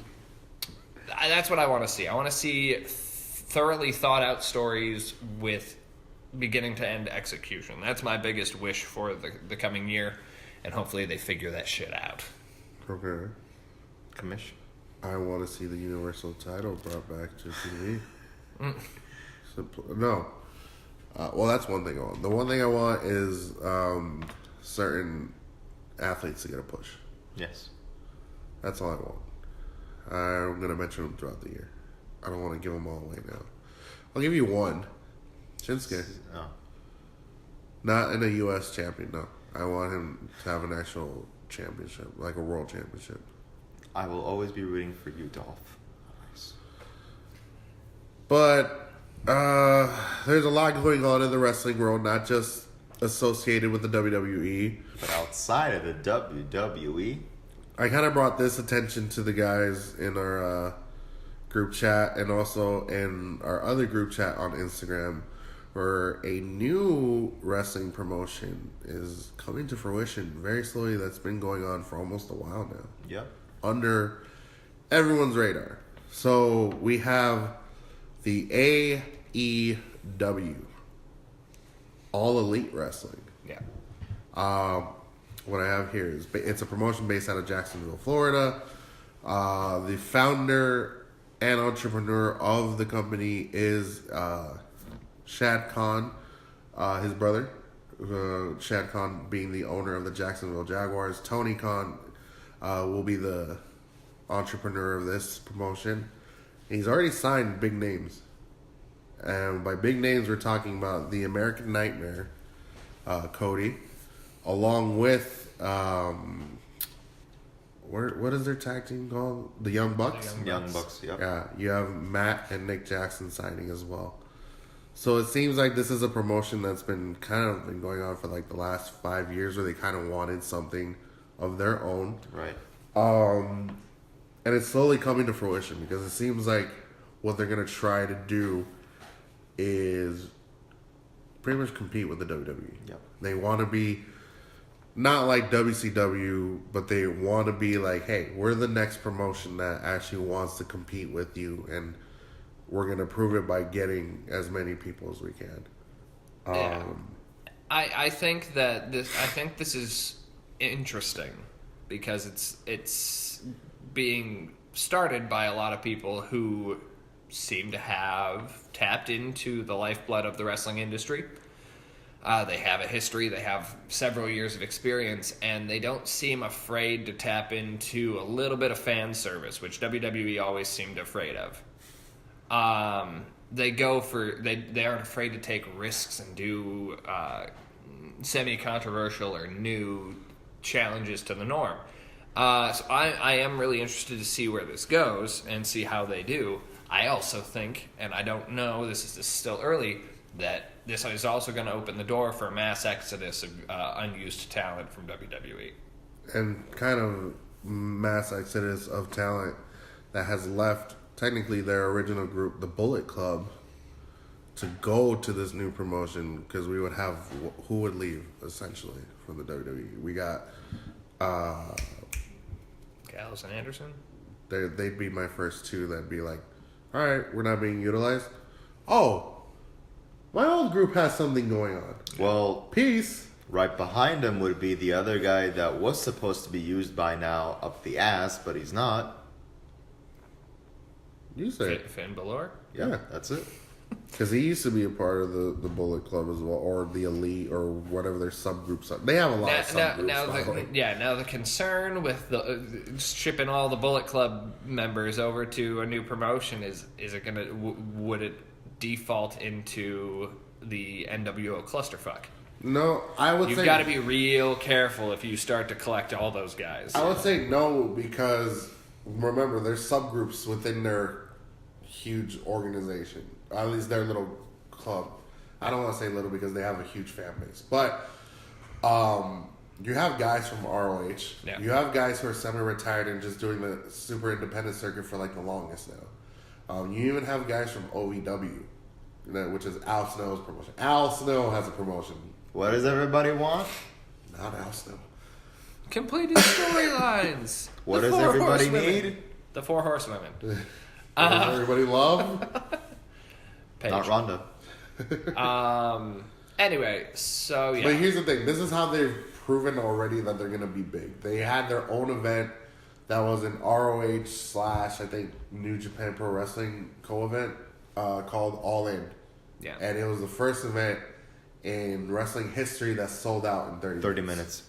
what I want to see. I want to see thoroughly thought out stories with beginning to end execution. That's my biggest wish for the coming year, and hopefully they figure that shit out. Okay. Commish. I want to see the Universal title brought back to TV. No. Well, that's one thing I want. The one thing I want is certain athletes to get a push. Yes. That's all I want. I'm going to mention them throughout the year. I don't want to give them all away now. I'll give you one. Shinsuke. Oh. Not in a U.S. champion, no. I want him to have an actual championship, like a world championship. I will always be rooting for you, Dolph. Nice. But there's a lot going on in the wrestling world, not just associated with the WWE. But outside of the WWE, I kind of brought this attention to the guys in our group chat and also in our other group chat on Instagram, where a new wrestling promotion is coming to fruition very slowly. That's been going on for almost a while now. yep. Under everyone's radar. So we have the AEW, All Elite Wrestling. Yeah. What I have here is it's a promotion based out of Jacksonville, Florida. The founder and entrepreneur of the company is Shad Khan, his brother. Shad Khan being the owner of the Jacksonville Jaguars. Tony Khan will be the entrepreneur of this promotion. He's already signed big names. And by big names, we're talking about the American Nightmare, Cody, along with, what is their tag team called? The Young Bucks? Young Bucks, yep. Yeah, you have Matt and Nick Jackson signing as well. So it seems like this is a promotion that's been going on for like the last 5 years, where they kind of wanted something of their own. Right. And it's slowly coming to fruition, because it seems like what they're going to try to do is pretty much compete with the WWE. Yep. They want to be not like WCW, but they want to be like, hey, we're the next promotion that actually wants to compete with you, and we're going to prove it by getting as many people as we can. Yeah. I think this is interesting, because it's being started by a lot of people who seem to have tapped into the lifeblood of the wrestling industry. They have a history, they have several years of experience, and they don't seem afraid to tap into a little bit of fan service, which WWE always seemed afraid of. They aren't afraid to take risks and do semi-controversial or new challenges to the norm. So I am really interested to see where this goes and see how they do. I also think, and I don't know, this is still early, that this is also going to open the door for a mass exodus of unused talent from WWE. And kind of mass exodus of talent that has left, technically, their original group, the Bullet Club, to go to this new promotion, because we would have who would leave, essentially, from the WWE. We got Gallows and Anderson? They'd be my first two that'd be like, all right, we're not being utilized. Oh, my old group has something going on. Well, Peace. right behind him would be the other guy that was supposed to be used by now up the ass, but he's not. You say it. Finn Balor? Yeah. That's it. Because he used to be a part of the Bullet Club as well, or the Elite, or whatever their subgroups are. They have a lot of subgroups. Now the concern with the shipping all the Bullet Club members over to a new promotion is it gonna would it default into the NWO clusterfuck? No, I would You've say got to be real careful if you start to collect all those guys. I would say no, because remember, there's subgroups within their huge organization. At least their little club. I don't want to say little because they have a huge fan base. But you have guys from ROH. Yeah. You have guys who are semi-retired and just doing the super independent circuit for like the longest now. You even have guys from OVW, which is Al Snow's promotion. Al Snow has a promotion. What does everybody want? Not Al Snow. Completing storylines. What The does 4 everybody horsewomen. need? The 4 horsewomen. What does everybody love? Paige. Not Ronda. Anyway, so yeah. But here's the thing. This is how they've proven already that they're going to be big. They had their own event that was an ROH / I think New Japan Pro Wrestling co-event called All In. Yeah. And it was the first event in wrestling history that sold out in 30 minutes.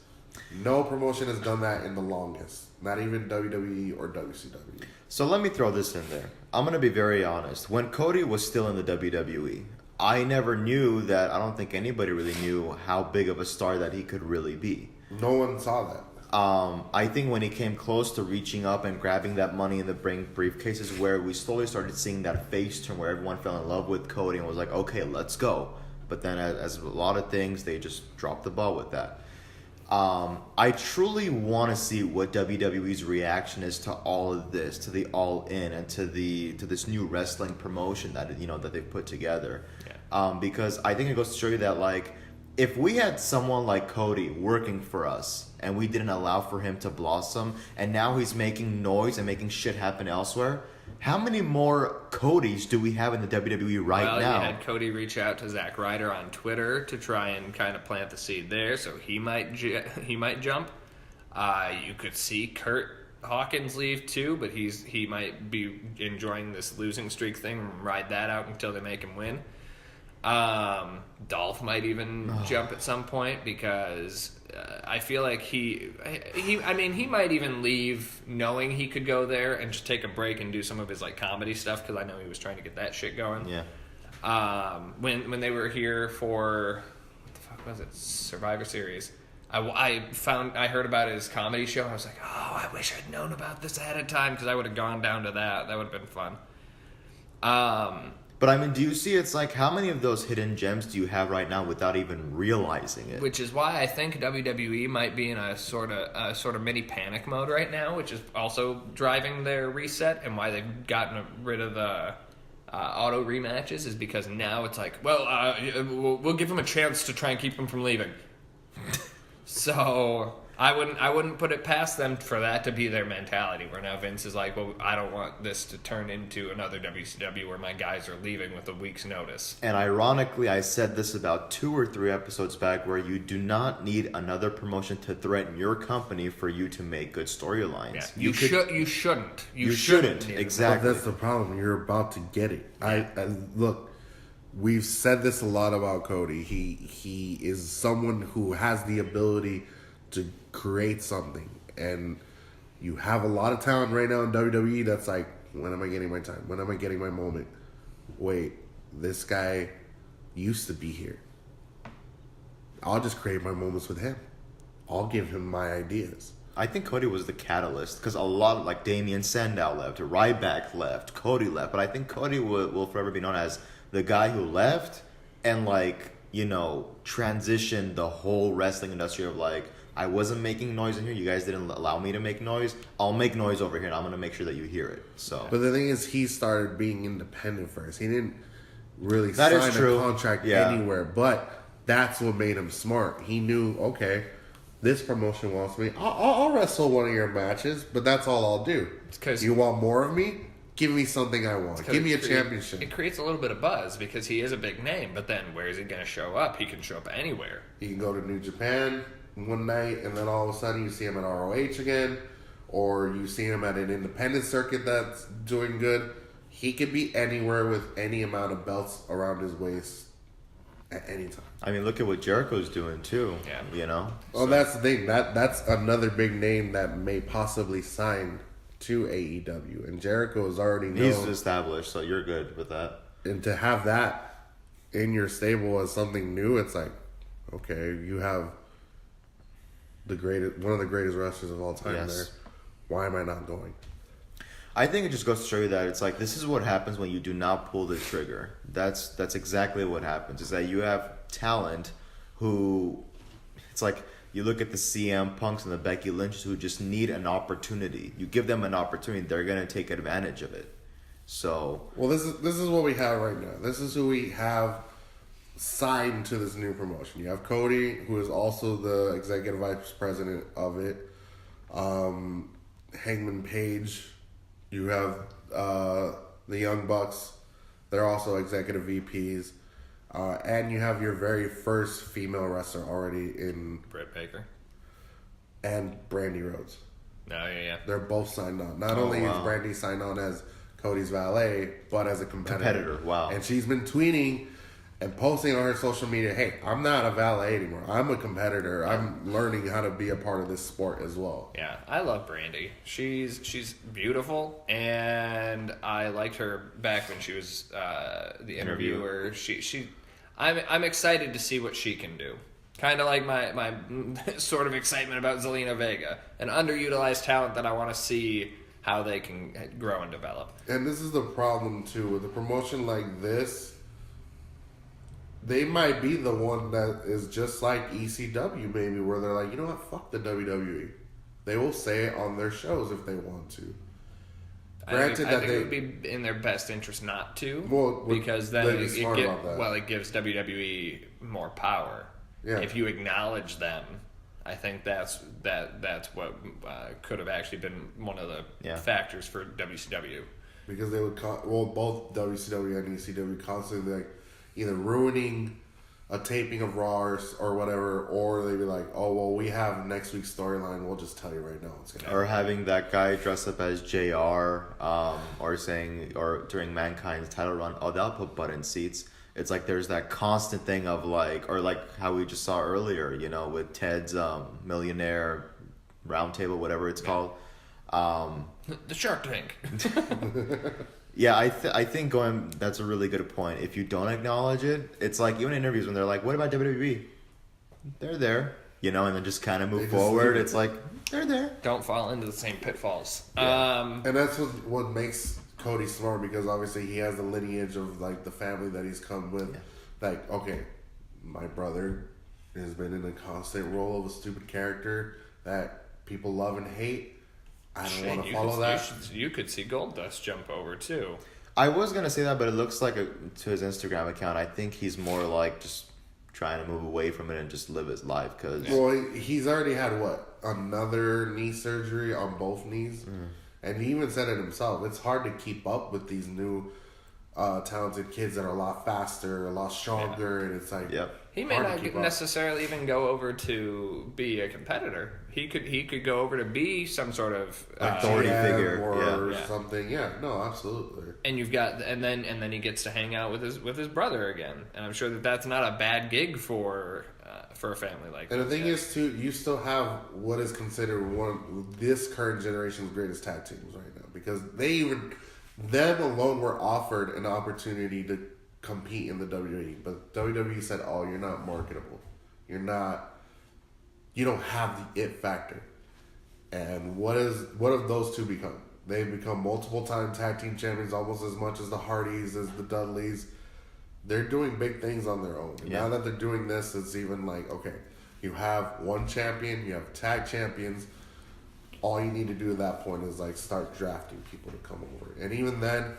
No promotion has done that in the longest. Not even WWE or WCW. So let me throw this in there. I'm going to be very honest. When Cody was still in the WWE, I never knew that. I don't think anybody really knew how big of a star that he could really be. No one saw that. I think when he came close to reaching up and grabbing that money in the briefcases, where we slowly started seeing that face turn where everyone fell in love with Cody and was like, okay, let's go. But then as a lot of things, they just dropped the ball with that. I truly want to see what WWE's reaction is to all of this, to the All In, and to this new wrestling promotion that that they've put together. Yeah. Because I think it goes to show you that, like, if we had someone like Cody working for us and we didn't allow for him to blossom, and now he's making noise and making shit happen elsewhere, how many more Codys do we have in the WWE right now? Well, you had Cody reach out to Zack Ryder on Twitter to try and kind of plant the seed there, so he might jump. You could see Kurt Hawkins leave too, but he might be enjoying this losing streak thing and ride that out until they make him win. Dolph might even jump at some point because I feel like he might even leave knowing he could go there and just take a break and do some of his like comedy stuff, because I know he was trying to get that shit going. Yeah. When they were here for what the fuck was it, Survivor Series, I heard about his comedy show. I was like, oh, I wish I'd known about this ahead of time, because I would have gone down to that. That would have been fun. But I mean, do you see? It's like, how many of those hidden gems do you have right now without even realizing it? Which is why I think WWE might be in a sort of mini panic mode right now, which is also driving their reset, and why they've gotten rid of the auto rematches is because now it's like, well, we'll give them a chance to try and keep them from leaving. So I wouldn't put it past them for that to be their mentality, where now Vince is like, well, I don't want this to turn into another WCW where my guys are leaving with a week's notice. And ironically, I said this about 2 or 3 episodes back, where you do not need another promotion to threaten your company for you to make good storylines. Yeah. You shouldn't. You shouldn't. need it. Exactly. But that's the problem. You're about to get it. I look. We've said this a lot about Cody. He is someone who has the ability to create something, and you have a lot of talent right now in WWE that's like, when am I getting my time? When am I getting my moment? Wait, this guy used to be here. I'll just create my moments with him. I'll give him my ideas. I think Cody was the catalyst, because a lot of, like, Damian Sandow left, Ryback left, Cody left, but I think Cody will forever be known as the guy who left and, like, transitioned the whole wrestling industry of, like, I wasn't making noise in here, you guys didn't allow me to make noise, I'll make noise over here and I'm going to make sure that you hear it. So, But the thing is, he started being independent first. He didn't really That is sign true. a contract Yeah. anywhere, but that's what made him smart. He knew, okay, this promotion wants me. I'll wrestle one of your matches, but that's all I'll do. It's 'cause- you want more of me? Give me something I want. Give me a championship. It creates a little bit of buzz because he is a big name, but then where is he going to show up? He can show up anywhere. You can go to New Japan one night, and then all of a sudden you see him at ROH again, or you see him at an independent circuit that's doing good. He could be anywhere with any amount of belts around his waist at any time. I mean, look at what Jericho's doing too. Yeah. You know. Well, that's the thing. That's another big name that may possibly sign to AEW, and Jericho is already known. He's established, so you're good with that. And to have that in your stable as something new, it's like, okay, you have one of the greatest wrestlers of all time there. Why am I not going? I think it just goes to show you that it's like this is what happens when you do not pull the trigger. That's exactly what happens. Is that you have talent who, it's like you look at the CM Punks and the Becky Lynches who just need an opportunity. You give them an opportunity, they're gonna take advantage of it. So well, this is what we have right now. This is who we have signed to this new promotion. You have Cody, who is also the executive vice president of it. Hangman Page. You have the Young Bucks. They're also executive VPs. And you have your very first female wrestler already in... Britt Baker. And Brandy Rhodes. Oh, yeah. They're both signed on. Not only is Brandy signed on as Cody's valet, but as a competitor. Wow. And she's been tweeting and posting on her social media, hey, I'm not a valet anymore. I'm a competitor. I'm learning how to be a part of this sport as well. Yeah, I love Brandy. She's beautiful, and I liked her back when she was the interviewer. I'm excited to see what she can do. Kind of like my sort of excitement about Zelina Vega, an underutilized talent that I want to see how they can grow and develop. And this is the problem too with a promotion like this. They might be the one that is just like ECW, maybe, where they're like, you know what, fuck the WWE. They will say it on their shows if they want to. I think it would be in their best interest not to, because then it gives WWE more power. Yeah. If you acknowledge them, I think that's what could have actually been one of the factors for WCW. Because they would, both WCW and ECW constantly like either ruining a taping of Raw or whatever, or they'd be like, oh, well, we have next week's storyline, we'll just tell you right now what's going to happen. Or having that guy dress up as JR, or during Mankind's title run, oh, they'll put butt in seats. It's like there's that constant thing of like, or like how we just saw earlier, you know, with Ted's Millionaire Roundtable, whatever it's called. The Shark Tank. Yeah, I think that's a really good point. If you don't acknowledge it, it's like even in interviews when they're like, what about WWE? They're there, you know, and then just kind of move forward. It's like, they're there. Don't fall into the same pitfalls. Yeah. And that's what makes Cody smart, because obviously he has the lineage of like the family that he's come with. Yeah. Like, okay, my brother has been in a constant role of a stupid character that people love and hate. I don't want to follow that. You could see Goldust jump over too. I was gonna say that, but it looks like to his Instagram account, I think he's more like just trying to move away from it and just live his life. He's already had another knee surgery on both knees, and he even said it himself. It's hard to keep up with these new talented kids that are a lot faster, a lot stronger, and it's like he may not necessarily even go over to be a competitor. He could go over to be some sort of authority figure or something. Yeah, no, absolutely. And you've got and then he gets to hang out with his brother again, and I'm sure that's not a bad gig for a family like. And the thing is, too, you still have what is considered one of this current generation's greatest tag teams right now, because them alone were offered an opportunity to compete in the WWE, but WWE said, "Oh, you're not marketable. You don't have the it factor." And what have those two become? They've become multiple-time tag team champions, almost as much as the Hardys, as the Dudleys. They're doing big things on their own. And now that they're doing this, it's even like, okay, you have one champion, you have tag champions. All you need to do at that point is like start drafting people to come over. And even then,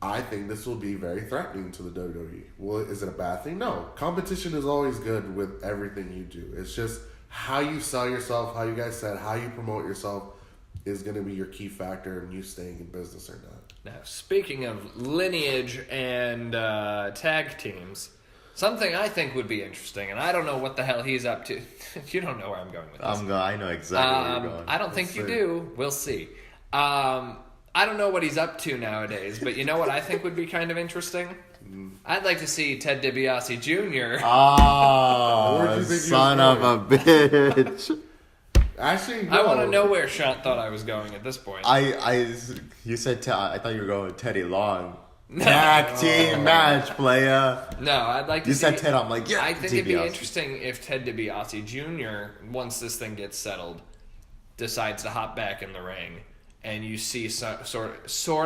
I think this will be very threatening to the WWE. Well, is it a bad thing? No. Competition is always good with everything you do. It's just how you sell yourself, how you guys said, how you promote yourself is going to be your key factor in you staying in business or not. Now, speaking of lineage and tag teams, something I think would be interesting, and I don't know what the hell he's up to. You don't know where I'm going with this. I know exactly where you're going. I don't think you do. We'll see. I don't know what he's up to nowadays, but you know what I think would be kind of interesting? I'd like to see Ted DiBiase Jr. Where'd Oh, you think he son was of a bitch. Actually, no. I want to know where Sean thought I was going at this point. You said I thought you were going with Teddy Long. Tag team match, playa. No, I'd like to You see... said Ted, I'm like, yeah, I think it'd be DiBiase. interesting if Ted DiBiase Jr., once this thing gets settled, decides to hop back in the ring, and you see sort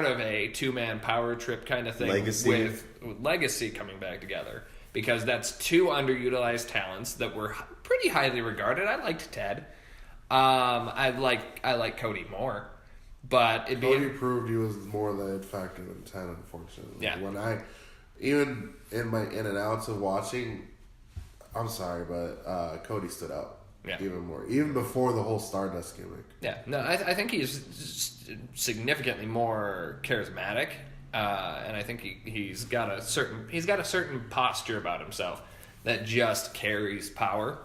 of a two-man power trip kind of thing with Legacy coming back together. Because that's two underutilized talents that were pretty highly regarded. I liked Ted. I like Cody more. But it'd be... Cody proved he was more the it factor than Ted, unfortunately. Yeah. When even in my in and outs of watching, I'm sorry, but Cody stood out. Yeah. Even more. Even before the whole Stardust gimmick. Yeah, no, I think he's significantly more charismatic, and I think he's got a certain posture about himself that just carries power.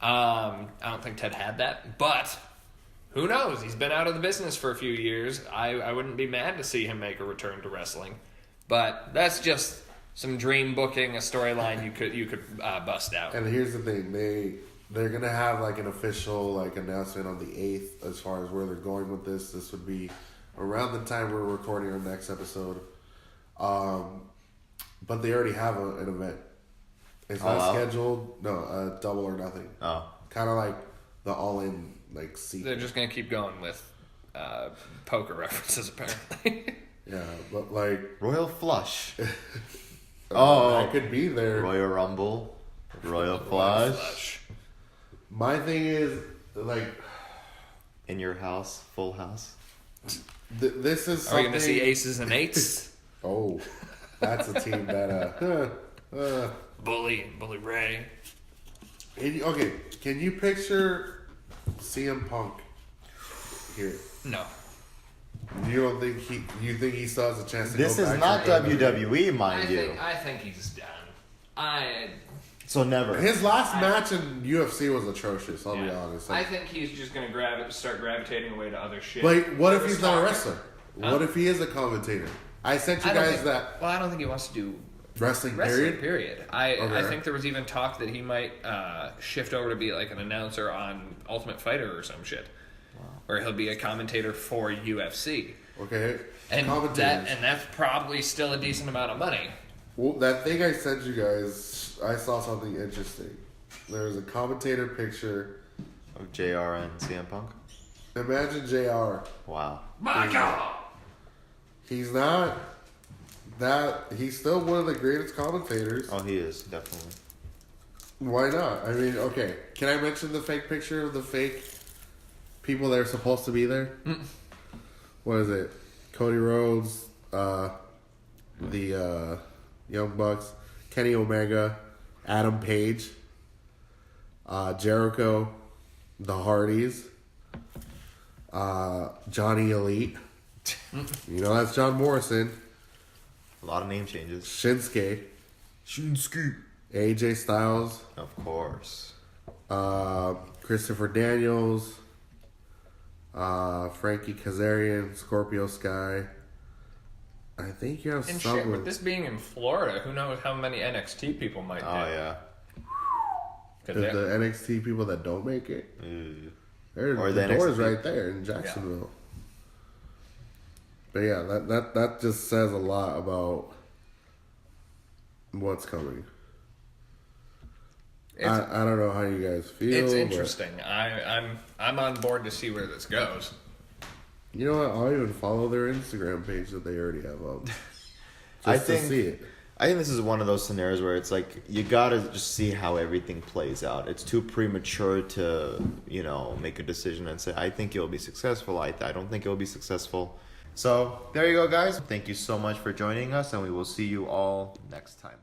I don't think Ted had that, but who knows? He's been out of the business for a few years. I wouldn't be mad to see him make a return to wrestling, but that's just some dream booking, a storyline you could bust out. And here's the thing, they're gonna have like an official like announcement on the 8th as far as where they're going with this. This would be around the time we're recording our next episode. But they already have an event. It's not scheduled. No, Double or Nothing. Oh. Kind of like the all-in like sequel. They're just gonna keep going with poker references, apparently. Yeah, but like Royal Flush. that could be there. Royal Rumble. Royal Flush. My thing is like In your house. Full house. this is. Are we gonna see something- aces and eights? Oh, that's a team that Bully Ray. Okay, can you picture CM Punk here? No. You don't think you think he still has a chance to This go is back not to WWE, mind you. I think he's done. So never. His last match in UFC was atrocious, I'll be honest. I think he's just gonna start gravitating away to other shit. Like, what if He was he's not a talking- wrestler? What if he is a commentator? I sent you I don't guys think- that Well, I don't think he wants to do wrestling wrestling. period. I Okay. think there was even talk that he might shift over to be like an announcer on Ultimate Fighter or some shit, or he'll be a commentator for UFC. Okay, And commentators. that's probably still a decent amount of money. Well, that thing I sent you guys, I saw something interesting. There's a commentator picture. Of JR and CM Punk. Imagine JR. Wow. My God! He's not that. He's still one of the greatest commentators. Oh, he is, definitely. Why not? I mean, okay. Can I mention the fake picture of the fake people that are supposed to be there? What is it? Cody Rhodes, the Young Bucks, Kenny Omega, Adam Page, Jericho, the Hardys, Johnny Elite. You know that's John Morrison. A lot of name changes. Shinsuke, Shinsuke. AJ Styles, Of course. Christopher Daniels, Frankie Kazarian, Scorpio Sky. I think you have And some. shit, with this being in Florida, who knows how many NXT people might Oh, do. yeah. 'Cause the they're- NXT people that don't make it. Ew. There's Or the the doors NXT. right there in Jacksonville. But yeah, that just says a lot about what's coming. I don't know how you guys feel. It's but interesting. I'm on board to see where this goes. You know what? I'll even follow their Instagram page that they already have up. Just I to think- see it. I think this is one of those scenarios where it's like you gotta just see how everything plays out. It's too premature to, make a decision and say, I think it'll be successful. I don't think it'll be successful. So there you go, guys. Thank you so much for joining us, and we will see you all next time.